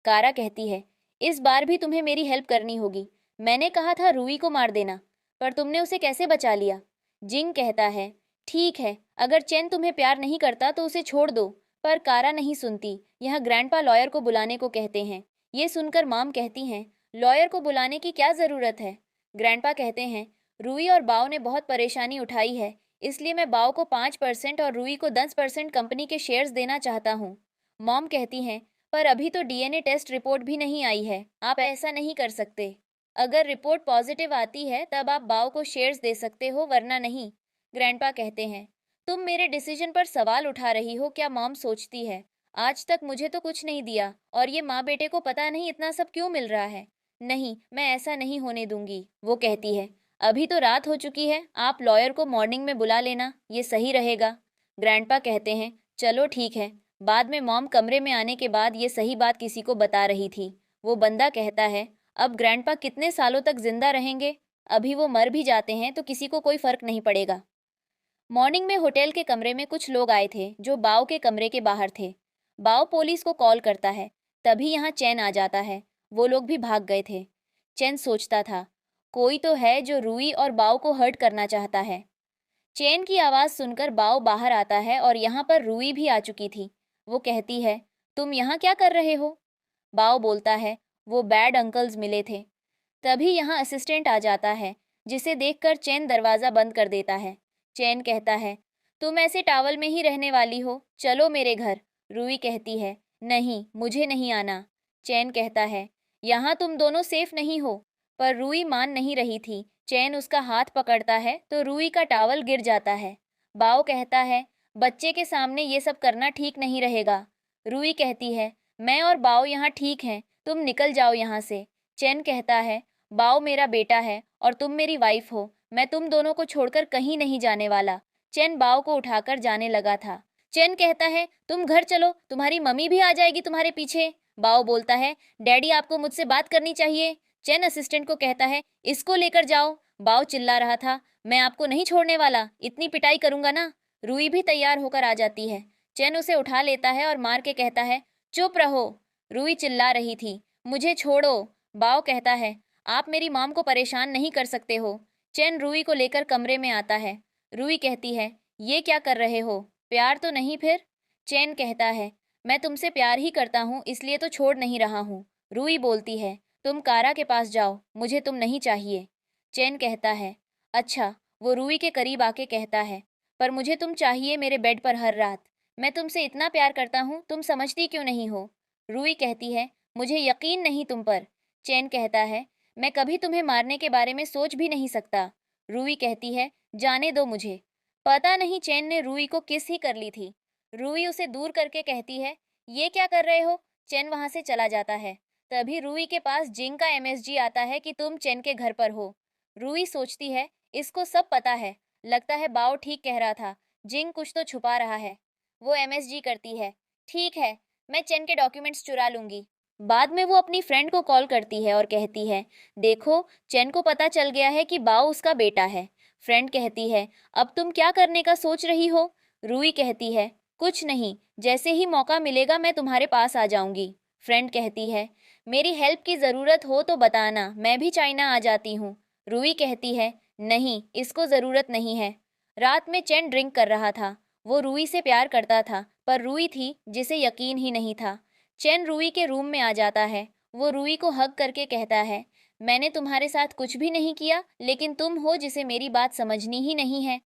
कारा कहती है, इस बार भी तुम्हें मेरी हेल्प करनी होगी। मैंने कहा था रूही को मार देना, पर तुमने उसे कैसे बचा लिया? जिंग कहता है, ठीक है, अगर चेन तुम्हें प्यार नहीं करता तो उसे छोड़ दो। पर कारा नहीं सुनती। यहाँ ग्रैंडपा लॉयर को बुलाने को कहते हैं। ये सुनकर मॉम कहती हैं, लॉयर को बुलाने की क्या ज़रूरत है? ग्रैंडपा कहते हैं, रूही और बाव ने बहुत परेशानी उठाई है, इसलिए मैं बाव को 5% और रूही को 10% कंपनी के शेयर्स देना चाहता हूँ। मॉम कहती हैं, पर अभी तो डीएनए टेस्ट रिपोर्ट भी नहीं आई है, आप ऐसा नहीं कर सकते। अगर रिपोर्ट पॉजिटिव आती है तब आप बाव को शेयर्स दे सकते हो, वरना नहीं। ग्रैंडपा कहते हैं, तुम मेरे डिसीजन पर सवाल उठा रही हो क्या? मॉम सोचती है, आज तक मुझे तो कुछ नहीं दिया और ये माँ बेटे को पता नहीं इतना सब क्यों मिल रहा है। नहीं, मैं ऐसा नहीं होने दूंगी। वो कहती है, अभी तो रात हो चुकी है, आप लॉयर को मॉर्निंग में बुला लेना, ये सही रहेगा। ग्रैंडपा कहते हैं, चलो ठीक है। बाद में मॉम कमरे में आने के बाद ये सही बात किसी को बता रही थी। वो बंदा कहता है, अब ग्रैंडपा कितने सालों तक जिंदा रहेंगे? अभी वो मर भी जाते हैं तो किसी को कोई फर्क नहीं पड़ेगा। मॉर्निंग में होटल के कमरे में कुछ लोग आए थे जो बाव के कमरे के बाहर थे। बाव पुलिस को कॉल करता है, तभी यहाँ चैन आ जाता है। वो लोग भी भाग गए थे। चैन सोचता था, कोई तो है जो रूही और बाव को हर्ट करना चाहता है। चैन की आवाज़ सुनकर बाव बाहर आता है और यहाँ पर रूही भी आ चुकी थी। वो कहती है, तुम यहाँ क्या कर रहे हो? बाव बोलता है, वो बैड अंकल्स मिले थे। तभी यहाँ असिस्टेंट आ जाता है, जिसे देखकर चैन दरवाज़ा बंद कर देता है। चैन कहता है, तुम ऐसे टावल में ही रहने वाली हो, चलो मेरे घर। रूही कहती है, नहीं, मुझे नहीं आना। चैन कहता है, यहाँ तुम दोनों सेफ नहीं हो। पर रूही मान नहीं रही थी। चैन उसका हाथ पकड़ता है तो रूही का टावल गिर जाता है। बाव कहता है, बच्चे के सामने ये सब करना ठीक नहीं रहेगा। रूही कहती है, मैं और बाव यहाँ ठीक हैं, तुम निकल जाओ यहाँ से। चैन कहता है, बाव मेरा बेटा है और तुम मेरी वाइफ हो, मैं तुम दोनों को छोड़कर कहीं नहीं जाने वाला। चैन बाव को उठाकर जाने लगा था। चैन कहता है, तुम घर चलो, तुम्हारी मम्मी भी आ जाएगी तुम्हारे पीछे। बाव बोलता है, डैडी आपको मुझसे बात करनी चाहिए। चैन असिस्टेंट को कहता है, इसको लेकर जाओ। बाव चिल्ला रहा था, मैं आपको नहीं छोड़ने वाला, इतनी पिटाई करूंगा ना। रूही भी तैयार होकर आ जाती है। चैन उसे उठा लेता है और मार के कहता है, चुप रहो। रूही चिल्ला रही थी, मुझे छोड़ो। बाव कहता है, आप मेरी मॉम को परेशान नहीं कर सकते हो। चैन रूही को लेकर कमरे में आता है। रूही कहती है, ये क्या कर रहे हो? प्यार तो नहीं फिर? चैन कहता है, मैं तुमसे प्यार ही करता हूँ, इसलिए तो छोड़ नहीं रहा हूँ। रूही बोलती है, तुम कारा के पास जाओ, मुझे तुम नहीं चाहिए। चैन कहता है, अच्छा। वो रूही के करीब आके कहता है, पर मुझे तुम चाहिए मेरे बेड पर हर रात। मैं तुमसे इतना प्यार करता हूँ, तुम समझती क्यों नहीं हो? रूही कहती है, मुझे यकीन नहीं तुम पर। चैन कहता है, मैं कभी तुम्हें मारने के बारे में सोच भी नहीं सकता। रूही कहती है, जाने दो मुझे। पता नहीं चैन ने रूही को किस ही कर ली थी। रूही उसे दूर करके कहती है, ये क्या कर रहे हो? चैन वहां से चला जाता है। तभी रूही के पास जिंग का एमएसजी आता है कि तुम चैन के घर पर हो। रूही सोचती है, इसको सब पता है। लगता है बाव ठीक कह रहा था, जिंग कुछ तो छुपा रहा है। वो एमएसजी करती है, ठीक है, मैं चैन के डॉक्यूमेंट्स चुरा लूंगी। बाद में वो अपनी फ्रेंड को कॉल करती है और कहती है, देखो, चैन को पता चल गया है कि बाव उसका बेटा है। फ्रेंड कहती है, अब तुम क्या करने का सोच रही हो? रूही कहती है, कुछ नहीं, जैसे ही मौका मिलेगा मैं तुम्हारे पास आ जाऊंगी। फ्रेंड कहती है, मेरी हेल्प की ज़रूरत हो तो बताना, मैं भी चाइना आ जाती हूँ। रूही कहती है, नहीं, इसको ज़रूरत नहीं है। रात में चैन ड्रिंक कर रहा था। वो रूही से प्यार करता था, पर रूही थी जिसे यकीन ही नहीं था। चैन रूही के रूम में आ जाता है। वो रूही को हग करके कहता है, मैंने तुम्हारे साथ कुछ भी नहीं किया, लेकिन तुम हो जिसे मेरी बात समझनी ही नहीं है।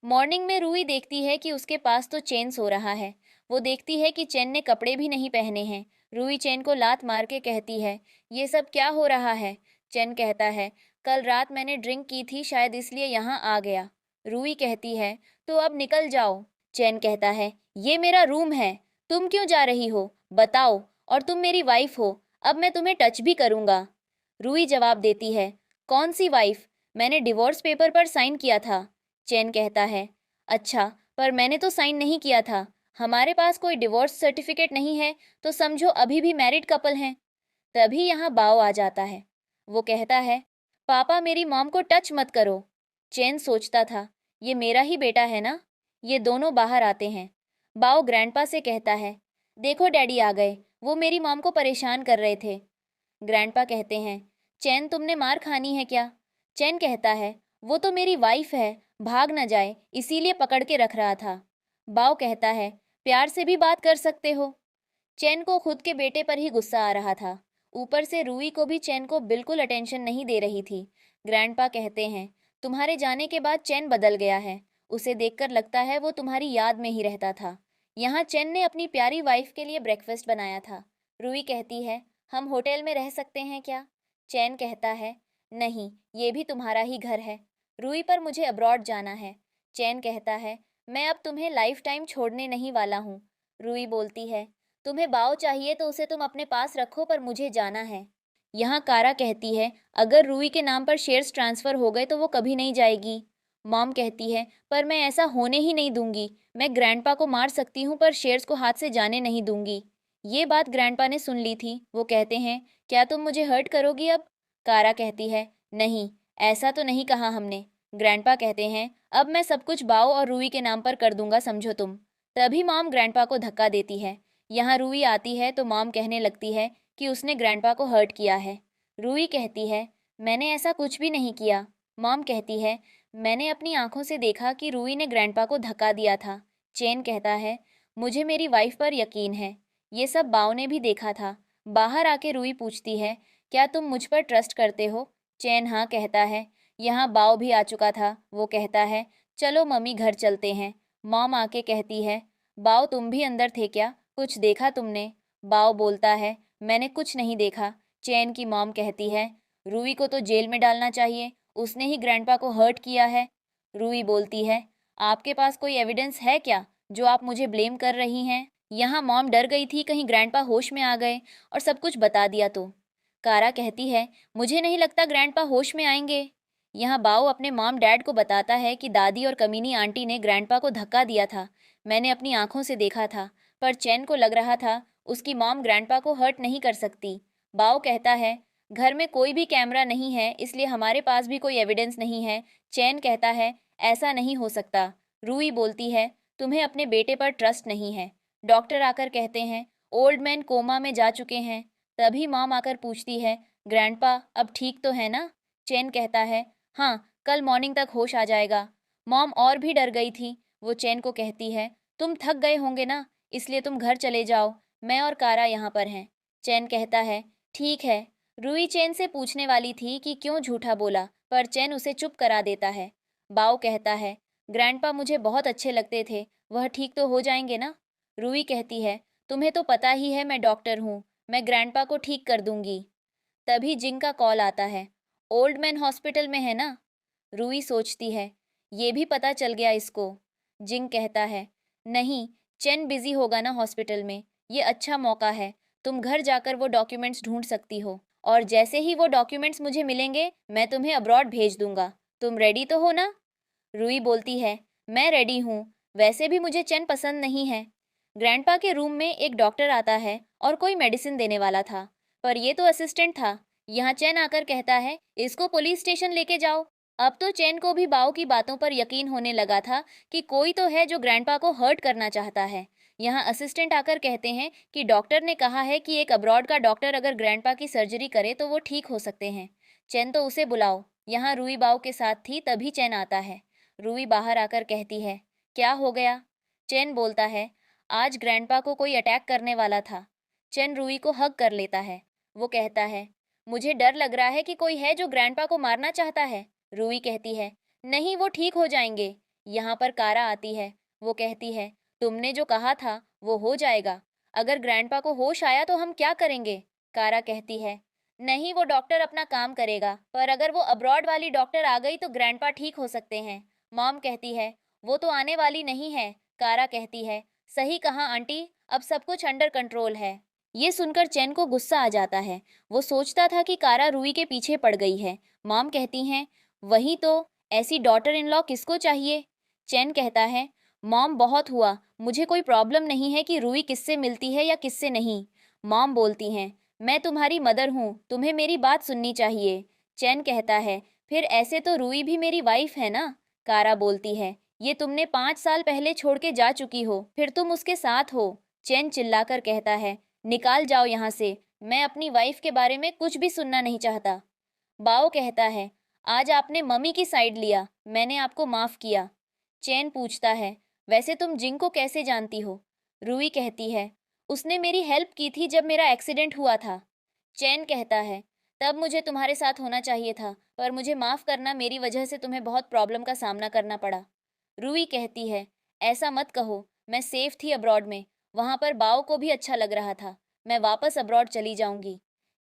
मॉर्निंग में रूही देखती है कि उसके पास तो चैन सो रहा है। वो देखती है कि चैन ने कपड़े भी नहीं पहने हैं। रूही चैन को लात मार के कहती है, ये सब क्या हो रहा है? चैन कहता है, कल रात मैंने ड्रिंक की थी, शायद इसलिए यहाँ आ गया। रूही कहती है, तो अब निकल जाओ। चैन कहता है, ये मेरा रूम है, तुम क्यों जा रही हो? बताओ, और तुम मेरी वाइफ हो, अब मैं तुम्हें टच भी करूंगा। रूही जवाब देती है, कौन सी वाइफ? मैंने डिवोर्स पेपर पर साइन किया था। चैन कहता है, अच्छा, पर मैंने तो साइन नहीं किया था। हमारे पास कोई डिवोर्स सर्टिफिकेट नहीं है, तो समझो अभी भी मैरिड कपल हैं। तभी यहाँ बाव आ जाता है। वो कहता है, पापा मेरी मॉम को टच मत करो। चैन सोचता था, ये मेरा ही बेटा है ना। ये दोनों बाहर आते हैं। बाव ग्रैंडपा से कहता है, देखो डैडी आ गए, वो मेरी मॉम को परेशान कर रहे थे। ग्रैंडपा कहते हैं, चैन तुमने मार खानी है क्या? चैन कहता है, वो तो मेरी वाइफ है, भाग न जाए इसीलिए पकड़ के रख रहा था। बाव कहता है, प्यार से भी बात कर सकते हो। चैन को खुद के बेटे पर ही गुस्सा आ रहा था। ऊपर से रूही को भी चैन को बिल्कुल अटेंशन नहीं दे रही थी। ग्रैंडपा कहते हैं, तुम्हारे जाने के बाद चैन बदल गया है। उसे देखकर लगता है वो तुम्हारी याद में ही रहता था। यहाँ चेन ने अपनी प्यारी वाइफ के लिए ब्रेकफास्ट बनाया था। रूही कहती है, हम होटल में रह सकते हैं क्या? चैन कहता है, नहीं, ये भी तुम्हारा ही घर है। रूही, पर मुझे अब्रॉड जाना है। चैन कहता है, मैं अब तुम्हें लाइफ टाइम छोड़ने नहीं वाला हूँ। रूही बोलती है, तुम्हें बाव चाहिए तो उसे तुम अपने पास रखो, पर मुझे जाना है। यहाँ कारा कहती है, अगर रूही के नाम पर शेयर्स ट्रांसफ़र हो गए तो वो कभी नहीं जाएगी। मॉम कहती है, पर मैं ऐसा होने ही नहीं दूंगी। मैं ग्रैंडपा को मार सकती हूँ पर शेयर्स को हाथ से जाने नहीं दूंगी। ये बात ग्रैंडपा ने सुन ली थी। वो कहते हैं, क्या तुम मुझे हर्ट करोगी अब? कारा कहती है, नहीं, ऐसा तो नहीं कहा हमने। ग्रैंडपा कहते हैं, अब मैं सब कुछ बाओ और रूही के नाम पर कर दूंगा, समझो तुम। तभी मॉम ग्रैंडपा को धक्का देती है। यहाँ रूही आती है तो मॉम कहने लगती है कि उसने ग्रैंडपा को हर्ट किया है। रूही कहती है, मैंने ऐसा कुछ भी नहीं किया। मॉम कहती है, मैंने अपनी आंखों से देखा कि रूही ने ग्रैंडपा को धक्का दिया था। चेन कहता है, मुझे मेरी वाइफ पर यकीन है। ये सब बाव ने भी देखा था। बाहर आके रूही पूछती है, क्या तुम मुझ पर ट्रस्ट करते हो? चैन हाँ कहता है। यहाँ बाव भी आ चुका था। वो कहता है, चलो मम्मी घर चलते हैं। मॉम आके कहती है, बाव तुम भी अंदर थे क्या? कुछ देखा तुमने? बाव बोलता है, मैंने कुछ नहीं देखा। चैन की मॉम कहती है, रूही को तो जेल में डालना चाहिए, उसने ही ग्रैंडपा को हर्ट किया है। रूही बोलती है, आपके पास कोई एविडेंस है क्या जो आप मुझे ब्लेम कर रही हैं? यहाँ मॉम डर गई थी कहीं ग्रैंडपा होश में आ गए और सब कुछ बता दिया तो। कारा कहती है, मुझे नहीं लगता ग्रैंडपा होश में आएंगे। यहाँ बाओ अपने मॉम डैड को बताता है कि दादी और कमीनी आंटी ने ग्रैंडपा को धक्का दिया था। मैंने अपनी आंखों से देखा था, पर चैन को लग रहा था उसकी मॉम ग्रैंडपा को हर्ट नहीं कर सकती। बाओ कहता है, घर में कोई भी कैमरा नहीं है, इसलिए हमारे पास भी कोई एविडेंस नहीं है। चैन कहता है, ऐसा नहीं हो सकता। रूही बोलती है, तुम्हें अपने बेटे पर ट्रस्ट नहीं है। डॉक्टर आकर कहते हैं, ओल्ड मैन कोमा में जा चुके हैं। तभी मॉम आकर पूछती है, ग्रैंडपा अब ठीक तो है ना? चैन कहता है, हाँ, कल मॉर्निंग तक होश आ जाएगा। मॉम और भी डर गई थी। वो चैन को कहती है, तुम थक गए होंगे ना, इसलिए तुम घर चले जाओ, मैं और कारा यहाँ पर हैं। चैन कहता है, ठीक है। रूही चैन से पूछने वाली थी कि क्यों झूठा बोला, पर चैन उसे चुप करा देता है। बाओ कहता है, ग्रैंडपा मुझे बहुत अच्छे लगते थे, वह ठीक तो हो जाएंगे ना? रूही कहती है, तुम्हें तो पता ही है मैं डॉक्टर हूँ, मैं ग्रैंडपा को ठीक कर दूंगी। तभी जिंग का कॉल आता है। ओल्ड मैन हॉस्पिटल में है ना? रूही सोचती है, ये भी पता चल गया इसको। जिंग कहता है, नहीं, चेन बिजी होगा ना हॉस्पिटल में, ये अच्छा मौका है, तुम घर जाकर वो डॉक्यूमेंट्स ढूंढ सकती हो, और जैसे ही वो डॉक्यूमेंट्स मुझे मिलेंगे मैं तुम्हें अब्रॉड भेज दूंगा। तुम रेडी तो हो ना? रूही बोलती है, मैं रेडी हूँ, वैसे भी मुझे चेन पसंद नहीं है। ग्रैंडपा के रूम में एक डॉक्टर आता है और कोई मेडिसिन देने वाला था, पर ये तो असिस्टेंट था। यहाँ चैन आकर कहता है, इसको पुलिस स्टेशन लेके जाओ। अब तो चैन को भी बाव की बातों पर यकीन होने लगा था कि कोई तो है जो ग्रैंडपा को हर्ट करना चाहता है। यहाँ असिस्टेंट आकर कहते हैं कि डॉक्टर ने कहा है कि एक अब्रॉड का डॉक्टर अगर ग्रैंडपा की सर्जरी करे तो वो ठीक हो सकते हैं। चैन तो उसे बुलाओ। यहाँ रूही बाव के साथ थी, तभी चैन आता है। रूही बाहर आकर कहती है, क्या हो गया? चैन बोलता है, आज ग्रैंडपा को कोई अटैक करने वाला था। चैन रूही को हग कर लेता है। वो कहता है, मुझे डर लग रहा है कि कोई है जो ग्रैंडपा को मारना चाहता है। रूही कहती है, नहीं, वो ठीक हो जाएंगे। यहाँ पर कारा आती है। वो कहती है, तुमने जो कहा था वो हो जाएगा। अगर ग्रैंडपा को होश आया तो हम क्या करेंगे? कारा कहती है, नहीं, वो डॉक्टर अपना काम करेगा, पर अगर वो अब्रॉड वाली डॉक्टर आ गई तो ग्रैंडपा ठीक हो सकते हैं। मॉम कहती है, वो तो आने वाली नहीं है। कारा कहती है, सही कहा आंटी, अब सब कुछ अंडर कंट्रोल है। ये सुनकर चैन को गुस्सा आ जाता है। वो सोचता था कि कारा रूही के पीछे पड़ गई है। मॉम कहती हैं, वही तो, ऐसी डॉटर इन लॉ किसको चाहिए? चैन कहता है, मॉम बहुत हुआ, मुझे कोई प्रॉब्लम नहीं है कि रूही किससे मिलती है या किससे नहीं। मॉम बोलती हैं, मैं तुम्हारी मदर हूँ, तुम्हें मेरी बात सुननी चाहिए। चैन कहता है, फिर ऐसे तो रूही भी मेरी वाइफ है ना? कारा बोलती है, ये तुमने 5 साल पहले छोड़ के जा चुकी हो, फिर तुम उसके साथ हो। चैन चिल्लाकर कहता है, निकाल जाओ यहाँ से, मैं अपनी वाइफ के बारे में कुछ भी सुनना नहीं चाहता। बाओ कहता है, आज आपने मम्मी की साइड लिया, मैंने आपको माफ़ किया। चैन पूछता है, वैसे तुम जिंग को कैसे जानती हो? रूही कहती है, उसने मेरी हेल्प की थी जब मेरा एक्सीडेंट हुआ था। चैन कहता है, तब मुझे तुम्हारे साथ होना चाहिए था, पर मुझे माफ़ करना, मेरी वजह से तुम्हें बहुत प्रॉब्लम का सामना करना पड़ा। रूही कहती है, ऐसा मत कहो, मैं सेफ थी अब्रॉड में, वहां पर बाओ को भी अच्छा लग रहा था, मैं वापस अब्रॉड चली जाऊंगी।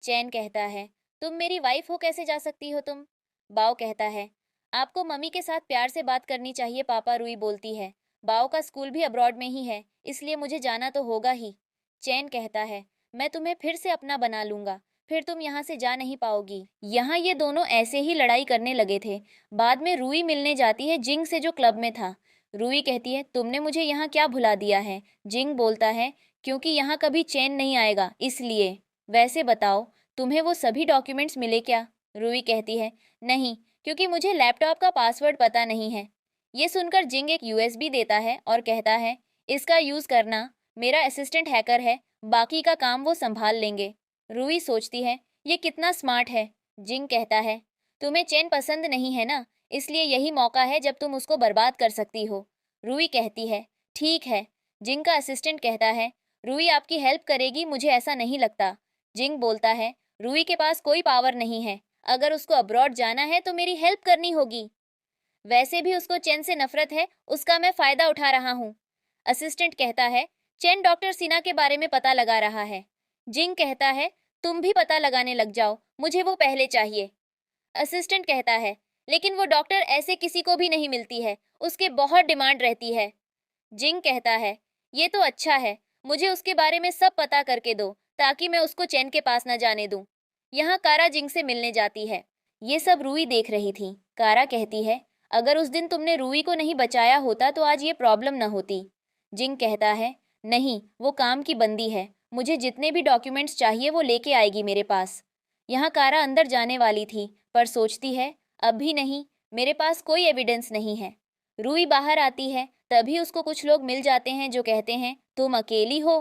चैन कहता है, तुम मेरी वाइफ हो, कैसे जा सकती हो तुम? बाओ कहता है, आपको मम्मी के साथ प्यार से बात करनी चाहिए पापा, रूही बोलती है। बाओ का स्कूल भी अब्रॉड में ही है, इसलिए मुझे जाना तो होगा ही। चैन कहता है, मैं तुम्हें फिर से अपना बना लूंगा, फिर तुम यहाँ से जा नहीं पाओगी। यहाँ ये दोनों ऐसे ही लड़ाई करने लगे थे। बाद में रूही मिलने जाती है जिंग से, जो क्लब में था। रूही कहती है, तुमने मुझे यहाँ क्या भुला दिया है? जिंग बोलता है, क्योंकि यहाँ कभी चैन नहीं आएगा, इसलिए। वैसे बताओ, तुम्हें वो सभी डॉक्यूमेंट्स मिले क्या? रूही कहती है, नहीं, क्योंकि मुझे लैपटॉप का पासवर्ड पता नहीं है। ये सुनकर जिंग एक यूएसबी देता है और कहता है, इसका यूज करना, मेरा असिस्टेंट हैकर है, बाकी का काम वो संभाल लेंगे। रूही सोचती है, ये कितना स्मार्ट है। जिंग कहता है, तुम्हें चैन पसंद नहीं है ना, इसलिए यही मौका है जब तुम उसको बर्बाद कर सकती हो। रूही कहती है, ठीक है। जिंग का असिस्टेंट कहता है, रूही आपकी हेल्प करेगी, मुझे ऐसा नहीं लगता। जिंग बोलता है, रूही के पास कोई पावर नहीं है, अगर उसको अब्रॉड जाना है तो मेरी हेल्प करनी होगी। वैसे भी उसको चैन से नफरत है, उसका मैं फायदा उठा रहा हूँ। असिस्टेंट कहता है, चैन डॉक्टर सिन्हा के बारे में पता लगा रहा है। जिंग कहता है, तुम भी पता लगाने लग जाओ, मुझे वो पहले चाहिए। असिस्टेंट कहता है, लेकिन वो डॉक्टर ऐसे किसी को भी नहीं मिलती है, उसके बहुत डिमांड रहती है। जिंग कहता है, ये तो अच्छा है, मुझे उसके बारे में सब पता करके दो, ताकि मैं उसको चैन के पास न जाने दूं। यहाँ कारा जिंग से मिलने जाती है। ये सब रूही देख रही थी। कारा कहती है, अगर उस दिन तुमने रूही को नहीं बचाया होता तो आज ये प्रॉब्लम न होती। जिंग कहता है, नहीं, वो काम की बंदी है, मुझे जितने भी डॉक्यूमेंट्स चाहिए वो लेके आएगी मेरे पास। यहाँ कारा अंदर जाने वाली थी, पर सोचती है, अब भी नहीं, मेरे पास कोई एविडेंस नहीं है। रूही बाहर आती है, तभी उसको कुछ लोग मिल जाते हैं जो कहते हैं, तुम अकेली हो?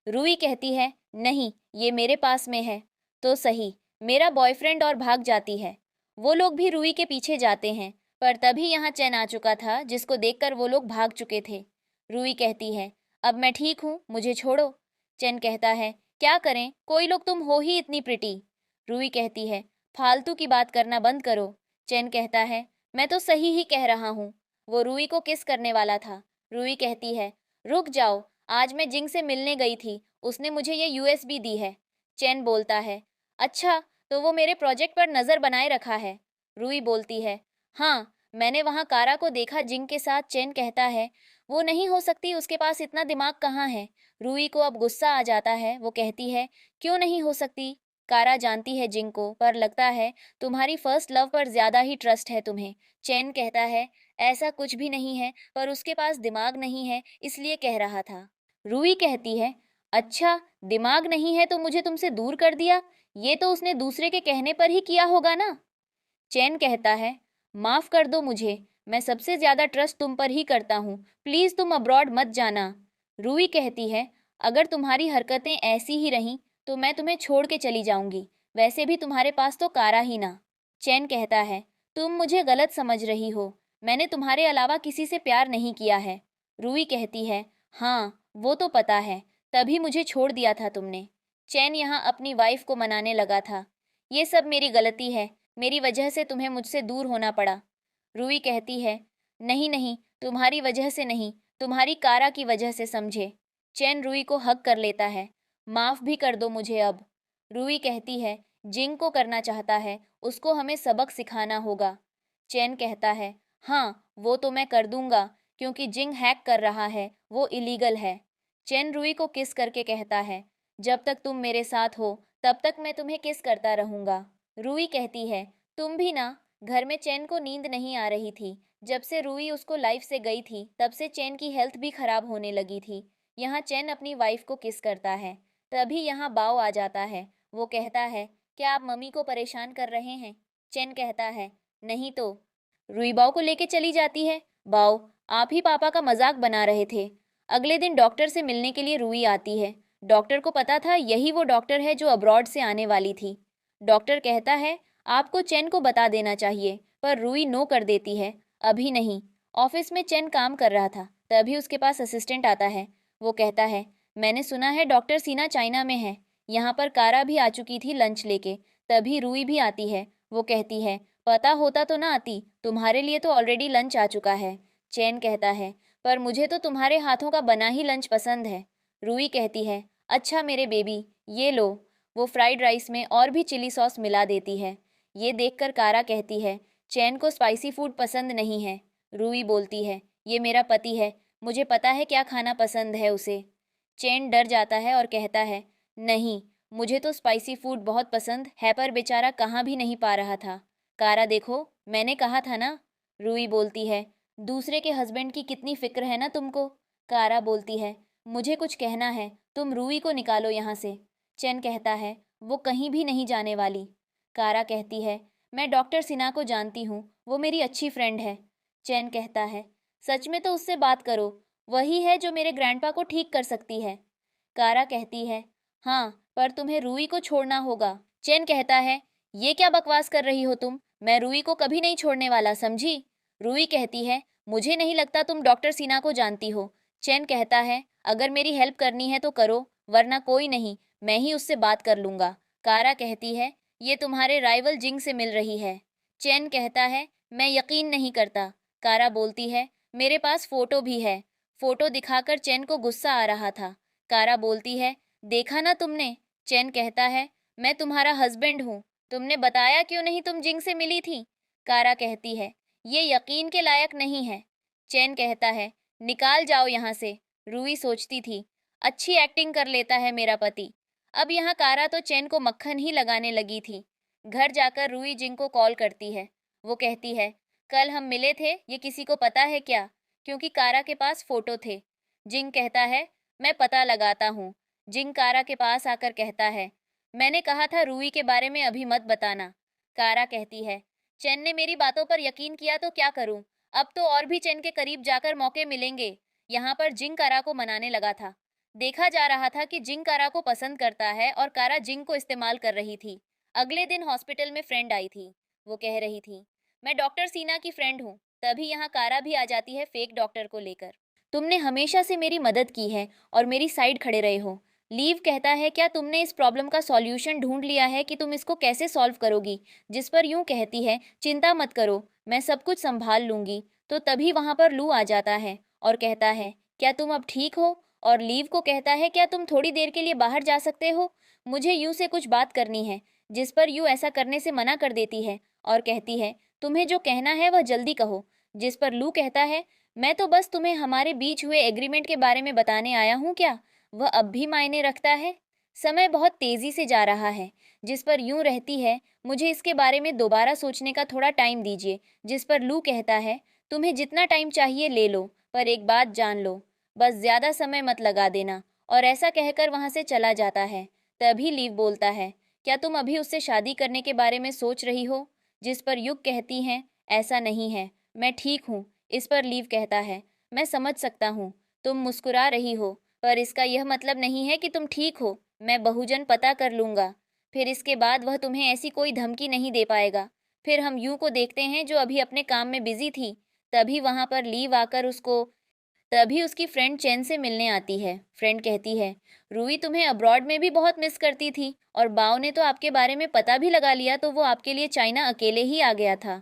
रूही कहती है, नहीं, ये मेरे पास में है। तो सही, मेरा बॉयफ्रेंड, और भाग जाती है। वो लोग भी रूही के पीछे जाते हैं, पर तभी यहाँ चैन आ चुका था, जिसको देखकर वो लोग भाग चुके थे। रूही कहती है, अब मैं ठीक हूँ, मुझे छोड़ो। चैन कहता है, क्या करें, कोई लोग, तुम हो ही इतनी प्रिटी। रूही कहती है, फालतू की बात करना बंद करो। चैन कहता है, मैं तो सही ही कह रहा हूँ। वो रूही को किस करने वाला था। रूही कहती है, रुक जाओ, आज मैं जिंग से मिलने गई थी, उसने मुझे ये यूएसबी दी है। चैन बोलता है, अच्छा, तो वो मेरे प्रोजेक्ट पर नजर बनाए रखा है। रूही बोलती है, हाँ, मैंने वहाँ कारा को देखा जिंग के साथ। चैन कहता है, वो नहीं हो सकती, उसके पास इतना दिमाग कहाँ है। रूही को अब गुस्सा आ जाता है, वो कहती है, क्यों नहीं हो सकती? कारा जानती है जिंग को, पर लगता है तुम्हारी फर्स्ट लव पर ज्यादा ही ट्रस्ट है तुम्हें। चैन कहता है, ऐसा कुछ भी नहीं है, पर उसके पास दिमाग नहीं है, इसलिए कह रहा था। रूही कहती है, अच्छा, दिमाग नहीं है तो मुझे तुमसे दूर कर दिया, ये तो उसने दूसरे के कहने पर ही किया होगा ना। चैन कहता है, माफ कर दो मुझे, मैं सबसे ज्यादा ट्रस्ट तुम पर ही करता हूँ, प्लीज तुम अब्रॉड मत जाना। रूही कहती है, अगर तुम्हारी हरकतें ऐसी ही रहीं तो मैं तुम्हें छोड़ के चली जाऊंगी, वैसे भी तुम्हारे पास तो कारा ही ना। चैन कहता है, तुम मुझे गलत समझ रही हो, मैंने तुम्हारे अलावा किसी से प्यार नहीं किया है। रूही कहती है, हाँ, वो तो पता है, तभी मुझे छोड़ दिया था तुमने। चैन यहाँ अपनी वाइफ को मनाने लगा था, ये सब मेरी गलती है, मेरी वजह से तुम्हें मुझसे दूर होना पड़ा। रूही कहती है, नहीं नहीं, तुम्हारी वजह से नहीं, तुम्हारी कारा की वजह से, समझे। चैन रूही को हक कर लेता है, माफ भी कर दो मुझे अब। रूही कहती है, जिंग को करना चाहता है, उसको हमें सबक सिखाना होगा। चैन कहता है, हाँ, वो तो मैं कर दूंगा, क्योंकि जिंग हैक कर रहा है, वो इलीगल है। चैन रूही को किस करके कहता है, जब तक तुम मेरे साथ हो तब तक मैं तुम्हें किस करता रहूंगा। रूही कहती है, तुम भी ना। घर में चैन को नींद नहीं आ रही थी, जब से रूही उसको लाइफ से गई थी तब से चैन की हेल्थ भी खराब होने लगी थी। यहाँ चैन अपनी वाइफ को किस करता है, तभी यहाँ बाव आ जाता है। वो कहता है, क्या आप मम्मी को परेशान कर रहे हैं? चैन कहता है, नहीं तो। रूही बाव को लेके चली जाती है। बाव, आप ही पापा का मजाक बना रहे थे। अगले दिन डॉक्टर से मिलने के लिए रूही आती है। डॉक्टर को पता था यही वो डॉक्टर है जो अब्रॉड से आने वाली थी। डॉक्टर कहता है, आपको चैन को बता देना चाहिए, पर रूही नो कर देती है, अभी नहीं। ऑफिस में चैन काम कर रहा था, तभी उसके पास असिस्टेंट आता है। वो कहता है, मैंने सुना है डॉक्टर सीना चाइना में है। यहाँ पर कारा भी आ चुकी थी लंच लेके, तभी रूही भी आती है। वो कहती है, पता होता तो ना आती, तुम्हारे लिए तो ऑलरेडी लंच आ चुका है। चैन कहता है, पर मुझे तो तुम्हारे हाथों का बना ही लंच पसंद है। रूही कहती है, अच्छा मेरे बेबी, ये लो। वो फ्राइड राइस में और भी चिली सॉस मिला देती है। ये देखकर कारा कहती है, चैन को स्पाइसी फूड पसंद नहीं है। रूही बोलती है, ये मेरा पति है, मुझे पता है क्या खाना पसंद है उसे। चैन डर जाता है और कहता है, नहीं, मुझे तो स्पाइसी फूड बहुत पसंद है, पर बेचारा कहाँ भी नहीं पा रहा था। कारा देखो, मैंने कहा था ना। रूही बोलती है, दूसरे के हस्बैंड की कितनी फिक्र है ना तुमको। कारा बोलती है, मुझे कुछ कहना है, तुम रूही को निकालो यहाँ से। चैन कहता है, वो कहीं भी नहीं जाने वाली। कारा कहती है, मैं डॉक्टर सिन्हा को जानती हूँ, वो मेरी अच्छी फ्रेंड है। चैन कहता है, सच में तो उससे बात करो, वही है जो मेरे ग्रैंडपा को ठीक कर सकती है। कारा कहती है, हाँ, पर तुम्हें रूही को छोड़ना होगा। चैन कहता है, ये क्या बकवास कर रही हो तुम, मैं रूही को कभी नहीं छोड़ने वाला, समझी। रूही कहती है, मुझे नहीं लगता तुम डॉक्टर सिन्हा को जानती हो। चैन कहता है, अगर मेरी हेल्प करनी है तो करो, वरना कोई नहीं, मैं ही उससे बात कर लूंगा। कारा कहती है, ये तुम्हारे राइवल जिंग से मिल रही है। चैन कहता है, मैं यकीन नहीं करता। कारा बोलती है, मेरे पास फोटो भी है। फोटो दिखाकर चैन को गुस्सा आ रहा था। कारा बोलती है, देखा ना तुमने। चैन कहता है, मैं तुम्हारा हस्बैंड हूँ, तुमने बताया क्यों नहीं तुम जिंग से मिली थी। कारा कहती है, ये यकीन के लायक नहीं है। चैन कहता है, निकाल जाओ यहाँ से। रूही सोचती थी, अच्छी एक्टिंग कर लेता है मेरा पति। अब यहाँ कारा तो चैन को मक्खन ही लगाने लगी थी। घर जाकर रूही जिंग को कॉल करती है। वो कहती है, कल हम मिले थे, ये किसी को पता है क्या, क्योंकि कारा के पास फोटो थे। जिंग कहता है, मैं पता लगाता हूँ। जिंग कारा के पास आकर कहता है, मैंने कहा था रूही के बारे में अभी मत बताना। कारा कहती है, चैन ने मेरी बातों पर यकीन किया तो क्या करूं, अब तो और भी चैन के करीब जाकर मौके मिलेंगे। यहाँ पर जिंग कारा को मनाने लगा था। देखा जा रहा था कि जिंग कारा को पसंद करता है और कारा जिंग को इस्तेमाल कर रही थी। अगले दिन हॉस्पिटल में फ्रेंड आई थी। वो कह रही थी, मैं डॉक्टर सीना की फ्रेंड हूँ। तभी यहाँ कारा भी आ जाती है फेक डॉक्टर को लेकर। तुमने हमेशा से मेरी मदद की है और मेरी साइड खड़े रहे हो। लीव कहता है, क्या तुमने इस प्रॉब्लम का सॉल्यूशन ढूंढ लिया है कि तुम इसको कैसे सॉल्व करोगी। जिस पर यूं कहती है, चिंता मत करो, मैं सब कुछ संभाल लूंगी। तो तभी वहां पर लू आ जाता है और कहता है, क्या तुम अब ठीक हो। और लीव को कहता है, क्या तुम थोड़ी देर के लिए बाहर जा सकते हो, मुझे यू से कुछ बात करनी है। जिस पर यू ऐसा करने से मना कर देती है और कहती है, तुम्हें जो कहना है वह जल्दी कहो। जिस पर लू कहता है, मैं तो बस तुम्हें हमारे बीच हुए एग्रीमेंट के बारे में बताने आया हूँ, क्या वह अब भी मायने रखता है। समय बहुत तेजी से जा रहा है। जिस पर यूं रहती है, मुझे इसके बारे में दोबारा सोचने का थोड़ा टाइम दीजिए। जिस पर लू कहता है, तुम्हें जितना टाइम चाहिए ले लो, पर एक बात जान लो, बस ज्यादा समय मत लगा देना। और ऐसा कहकर वहां से चला जाता है। तभी लीव बोलता है, क्या तुम अभी उससे शादी करने के बारे में सोच रही हो। जिस पर युग कहती हैं, ऐसा नहीं है, मैं ठीक हूँ। इस पर लीव कहता है, मैं समझ सकता हूँ, तुम मुस्कुरा रही हो, पर इसका यह मतलब नहीं है कि तुम ठीक हो। मैं बहुजन पता कर लूंगा, फिर इसके बाद वह तुम्हें ऐसी कोई धमकी नहीं दे पाएगा। फिर हम यूं को देखते हैं, जो अभी अपने काम में बिजी थी। तभी वहां पर लीव आकर उसको तभी उसकी फ्रेंड चैन से मिलने आती है। फ्रेंड कहती है, रूही तुम्हें अब्रॉड में भी बहुत मिस करती थी, और बाव ने तो आपके बारे में पता भी लगा लिया, तो वो आपके लिए चाइना अकेले ही आ गया था।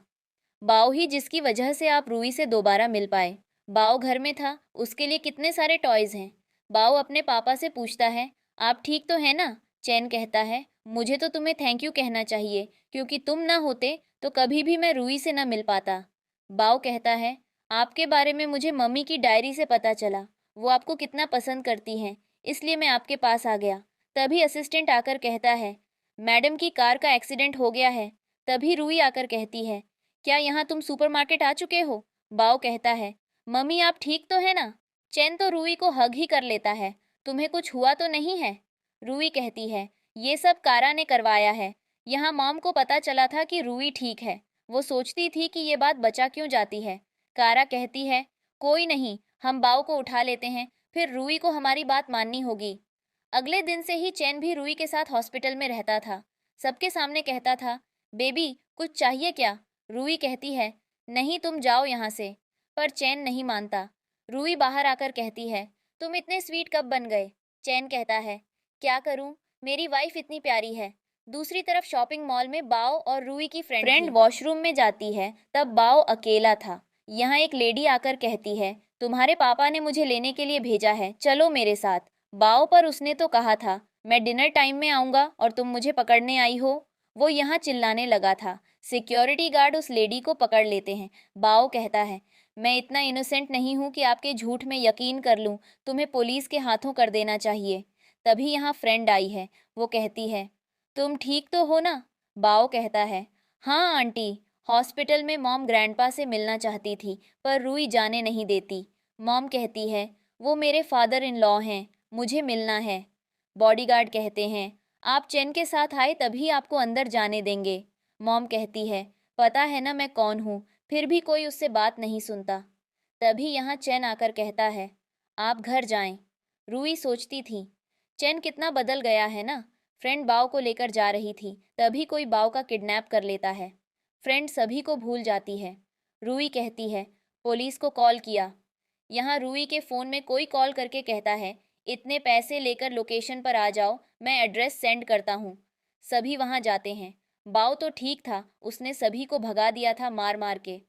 बाव ही जिसकी वजह से आप रूही से दोबारा मिल पाए। बाव घर में था, उसके लिए कितने सारे टॉयज हैं। बाव अपने पापा से पूछता है, आप ठीक तो है ना। चैन कहता है, मुझे तो तुम्हें थैंक यू कहना चाहिए, क्योंकि तुम ना होते तो कभी भी मैं रूही से ना मिल पाता। बाव कहता है, आपके बारे में मुझे मम्मी की डायरी से पता चला, वो आपको कितना पसंद करती हैं, इसलिए मैं आपके पास आ गया। तभी असिस्टेंट आकर कहता है, मैडम की कार का एक्सीडेंट हो गया है। तभी रूही आकर कहती है, क्या यहाँ तुम सुपरमार्केट आ चुके हो। बाव कहता है, मम्मी आप ठीक तो है ना। चैन तो रूही को हग ही कर लेता है, तुम्हें कुछ हुआ तो नहीं है। रूही कहती है, ये सब कारा ने करवाया है। यहाँ मॉम को पता चला था कि रूही ठीक है, वो सोचती थी कि ये बात बचा क्यों जाती है। कारा कहती है, कोई नहीं, हम बाव को उठा लेते हैं, फिर रूही को हमारी बात माननी होगी। अगले दिन से ही चैन भी रूही के साथ हॉस्पिटल में रहता था। सबके सामने कहता था, बेबी कुछ चाहिए क्या। रूही कहती है, नहीं तुम जाओ यहाँ से। पर चैन नहीं मानता। रूही बाहर आकर कहती है, तुम इतने स्वीट कब बन गए। चैन कहता है, क्या करूं, मेरी वाइफ इतनी प्यारी है। दूसरी तरफ शॉपिंग मॉल में बाव और रूही की फ्रेंड वॉशरूम में जाती है, तब बाव अकेला था। यहाँ एक लेडी आकर कहती है, तुम्हारे पापा ने मुझे लेने के लिए भेजा है, चलो मेरे साथ। बाओ, पर उसने तो कहा था मैं डिनर टाइम में आऊँगा और तुम मुझे पकड़ने आई हो। वो यहाँ चिल्लाने लगा था। सिक्योरिटी गार्ड उस लेडी को पकड़ लेते हैं। बाओ कहता है, मैं इतना इनोसेंट नहीं हूँ कि आपके झूठ में यकीन कर लूँ, तुम्हें पुलिस के हाथों कर देना चाहिए। तभी यहाँ फ्रेंड आई है। वो कहती है, तुम ठीक तो हो ना? बाओ कहता है, हाँ आंटी, हॉस्पिटल में मॉम ग्रैंडपा से मिलना चाहती थी पर रूई जाने नहीं देती। मॉम कहती है, वो मेरे फादर इन लॉ हैं, मुझे मिलना है। बॉडीगार्ड कहते हैं, आप चेन के साथ आए तभी आपको अंदर जाने देंगे। मॉम कहती है, पता है ना मैं कौन हूँ, फिर भी कोई उससे बात नहीं सुनता। तभी यहाँ चेन आकर कहता है, आप घर जाएं। रूई सोचती थी, चेन कितना बदल गया है ना। फ्रेंड बाव को लेकर जा रही थी, तभी कोई बाव का किडनैप कर लेता है। फ्रेंड सभी को भूल जाती है। रूई कहती है, पुलिस को कॉल किया। यहाँ रूई के फ़ोन में कोई कॉल करके कहता है, इतने पैसे लेकर लोकेशन पर आ जाओ, मैं एड्रेस सेंड करता हूँ। सभी वहाँ जाते हैं। बाव तो ठीक था, उसने सभी को भगा दिया था मार मार के।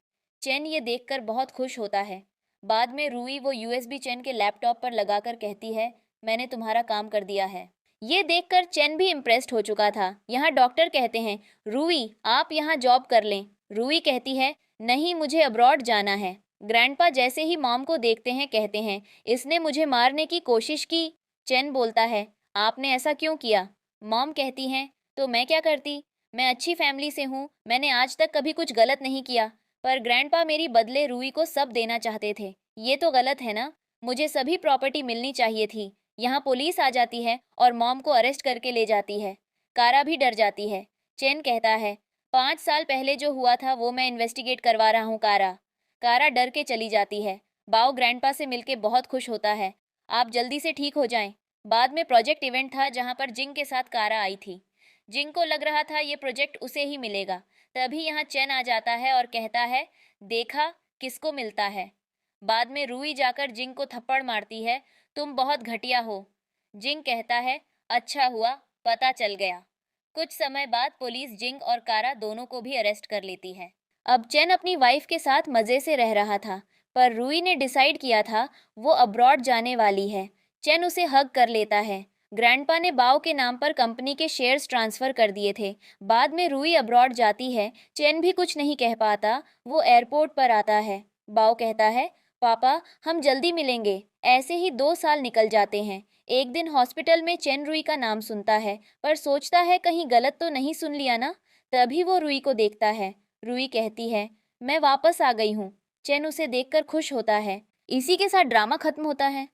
चेन ये देखकर बहुत खुश होता है। बाद में रूई वो यूएसबी चेन के लैपटॉप पर लगाकर कहती है, मैंने तुम्हारा काम कर दिया है। ये देखकर चेन भी इम्प्रेस्ड हो चुका था। यहाँ डॉक्टर कहते हैं, रूई आप यहाँ जॉब कर लें। रूई कहती है, नहीं, मुझे अब्रॉड जाना है। ग्रैंडपा जैसे ही मॉम को देखते हैं कहते हैं, इसने मुझे मारने की कोशिश की। चेन बोलता है, आपने ऐसा क्यों किया? मॉम कहती हैं, तो मैं क्या करती, मैं अच्छी फैमिली से हूँ, मैंने आज तक कभी कुछ गलत नहीं किया। पर ग्रैंडपा मेरी बदले रूई को सब देना चाहते थे। ये तो गलत है ना, मुझे सभी प्रॉपर्टी मिलनी चाहिए थी। यहाँ पुलिस आ जाती है और मॉम को अरेस्ट करके ले जाती है। कारा भी डर जाती है। चेन कहता है, 5 साल पहले जो हुआ था वो मैं इन्वेस्टिगेट करवा रहा हूँ कारा। कारा डर के चली जाती है। बाओ ग्रैंडपा से मिलके बहुत खुश होता है। आप जल्दी से ठीक हो जाएं। बाद में प्रोजेक्ट इवेंट था जहाँ पर जिंग के साथ कारा आई थी। जिंग को लग रहा था ये प्रोजेक्ट उसे ही मिलेगा। तभी यहाँ चेन आ जाता है और कहता है, देखा किसको मिलता है। बाद में रूई जाकर जिंग को थप्पड़ मारती है, तुम बहुत घटिया हो। जिंग कहता है, अच्छा हुआ पता चल गया। कुछ समय बाद पुलिस जिंग और कारा दोनों को भी अरेस्ट कर लेती है। अब चेन अपनी वाइफ के साथ मज़े से रह रहा था, पर रूई ने डिसाइड किया था वो अब्रॉड जाने वाली है। चेन उसे हग कर लेता है। ग्रैंडपा ने बाव के नाम पर कंपनी के शेयर्स ट्रांसफ़र कर दिए थे। बाद में रूई अब्रॉड जाती है। चेन भी कुछ नहीं कह पाता। वो एयरपोर्ट पर आता है। बाव कहता है, पापा हम जल्दी मिलेंगे। ऐसे ही 2 साल निकल जाते हैं। एक दिन हॉस्पिटल में चेन रूई का नाम सुनता है, पर सोचता है कहीं गलत तो नहीं सुन लिया ना। तभी वो रूई को देखता है। रूई कहती है, मैं वापस आ गई हूँ। चेन उसे देखकर खुश होता है। इसी के साथ ड्रामा खत्म होता है।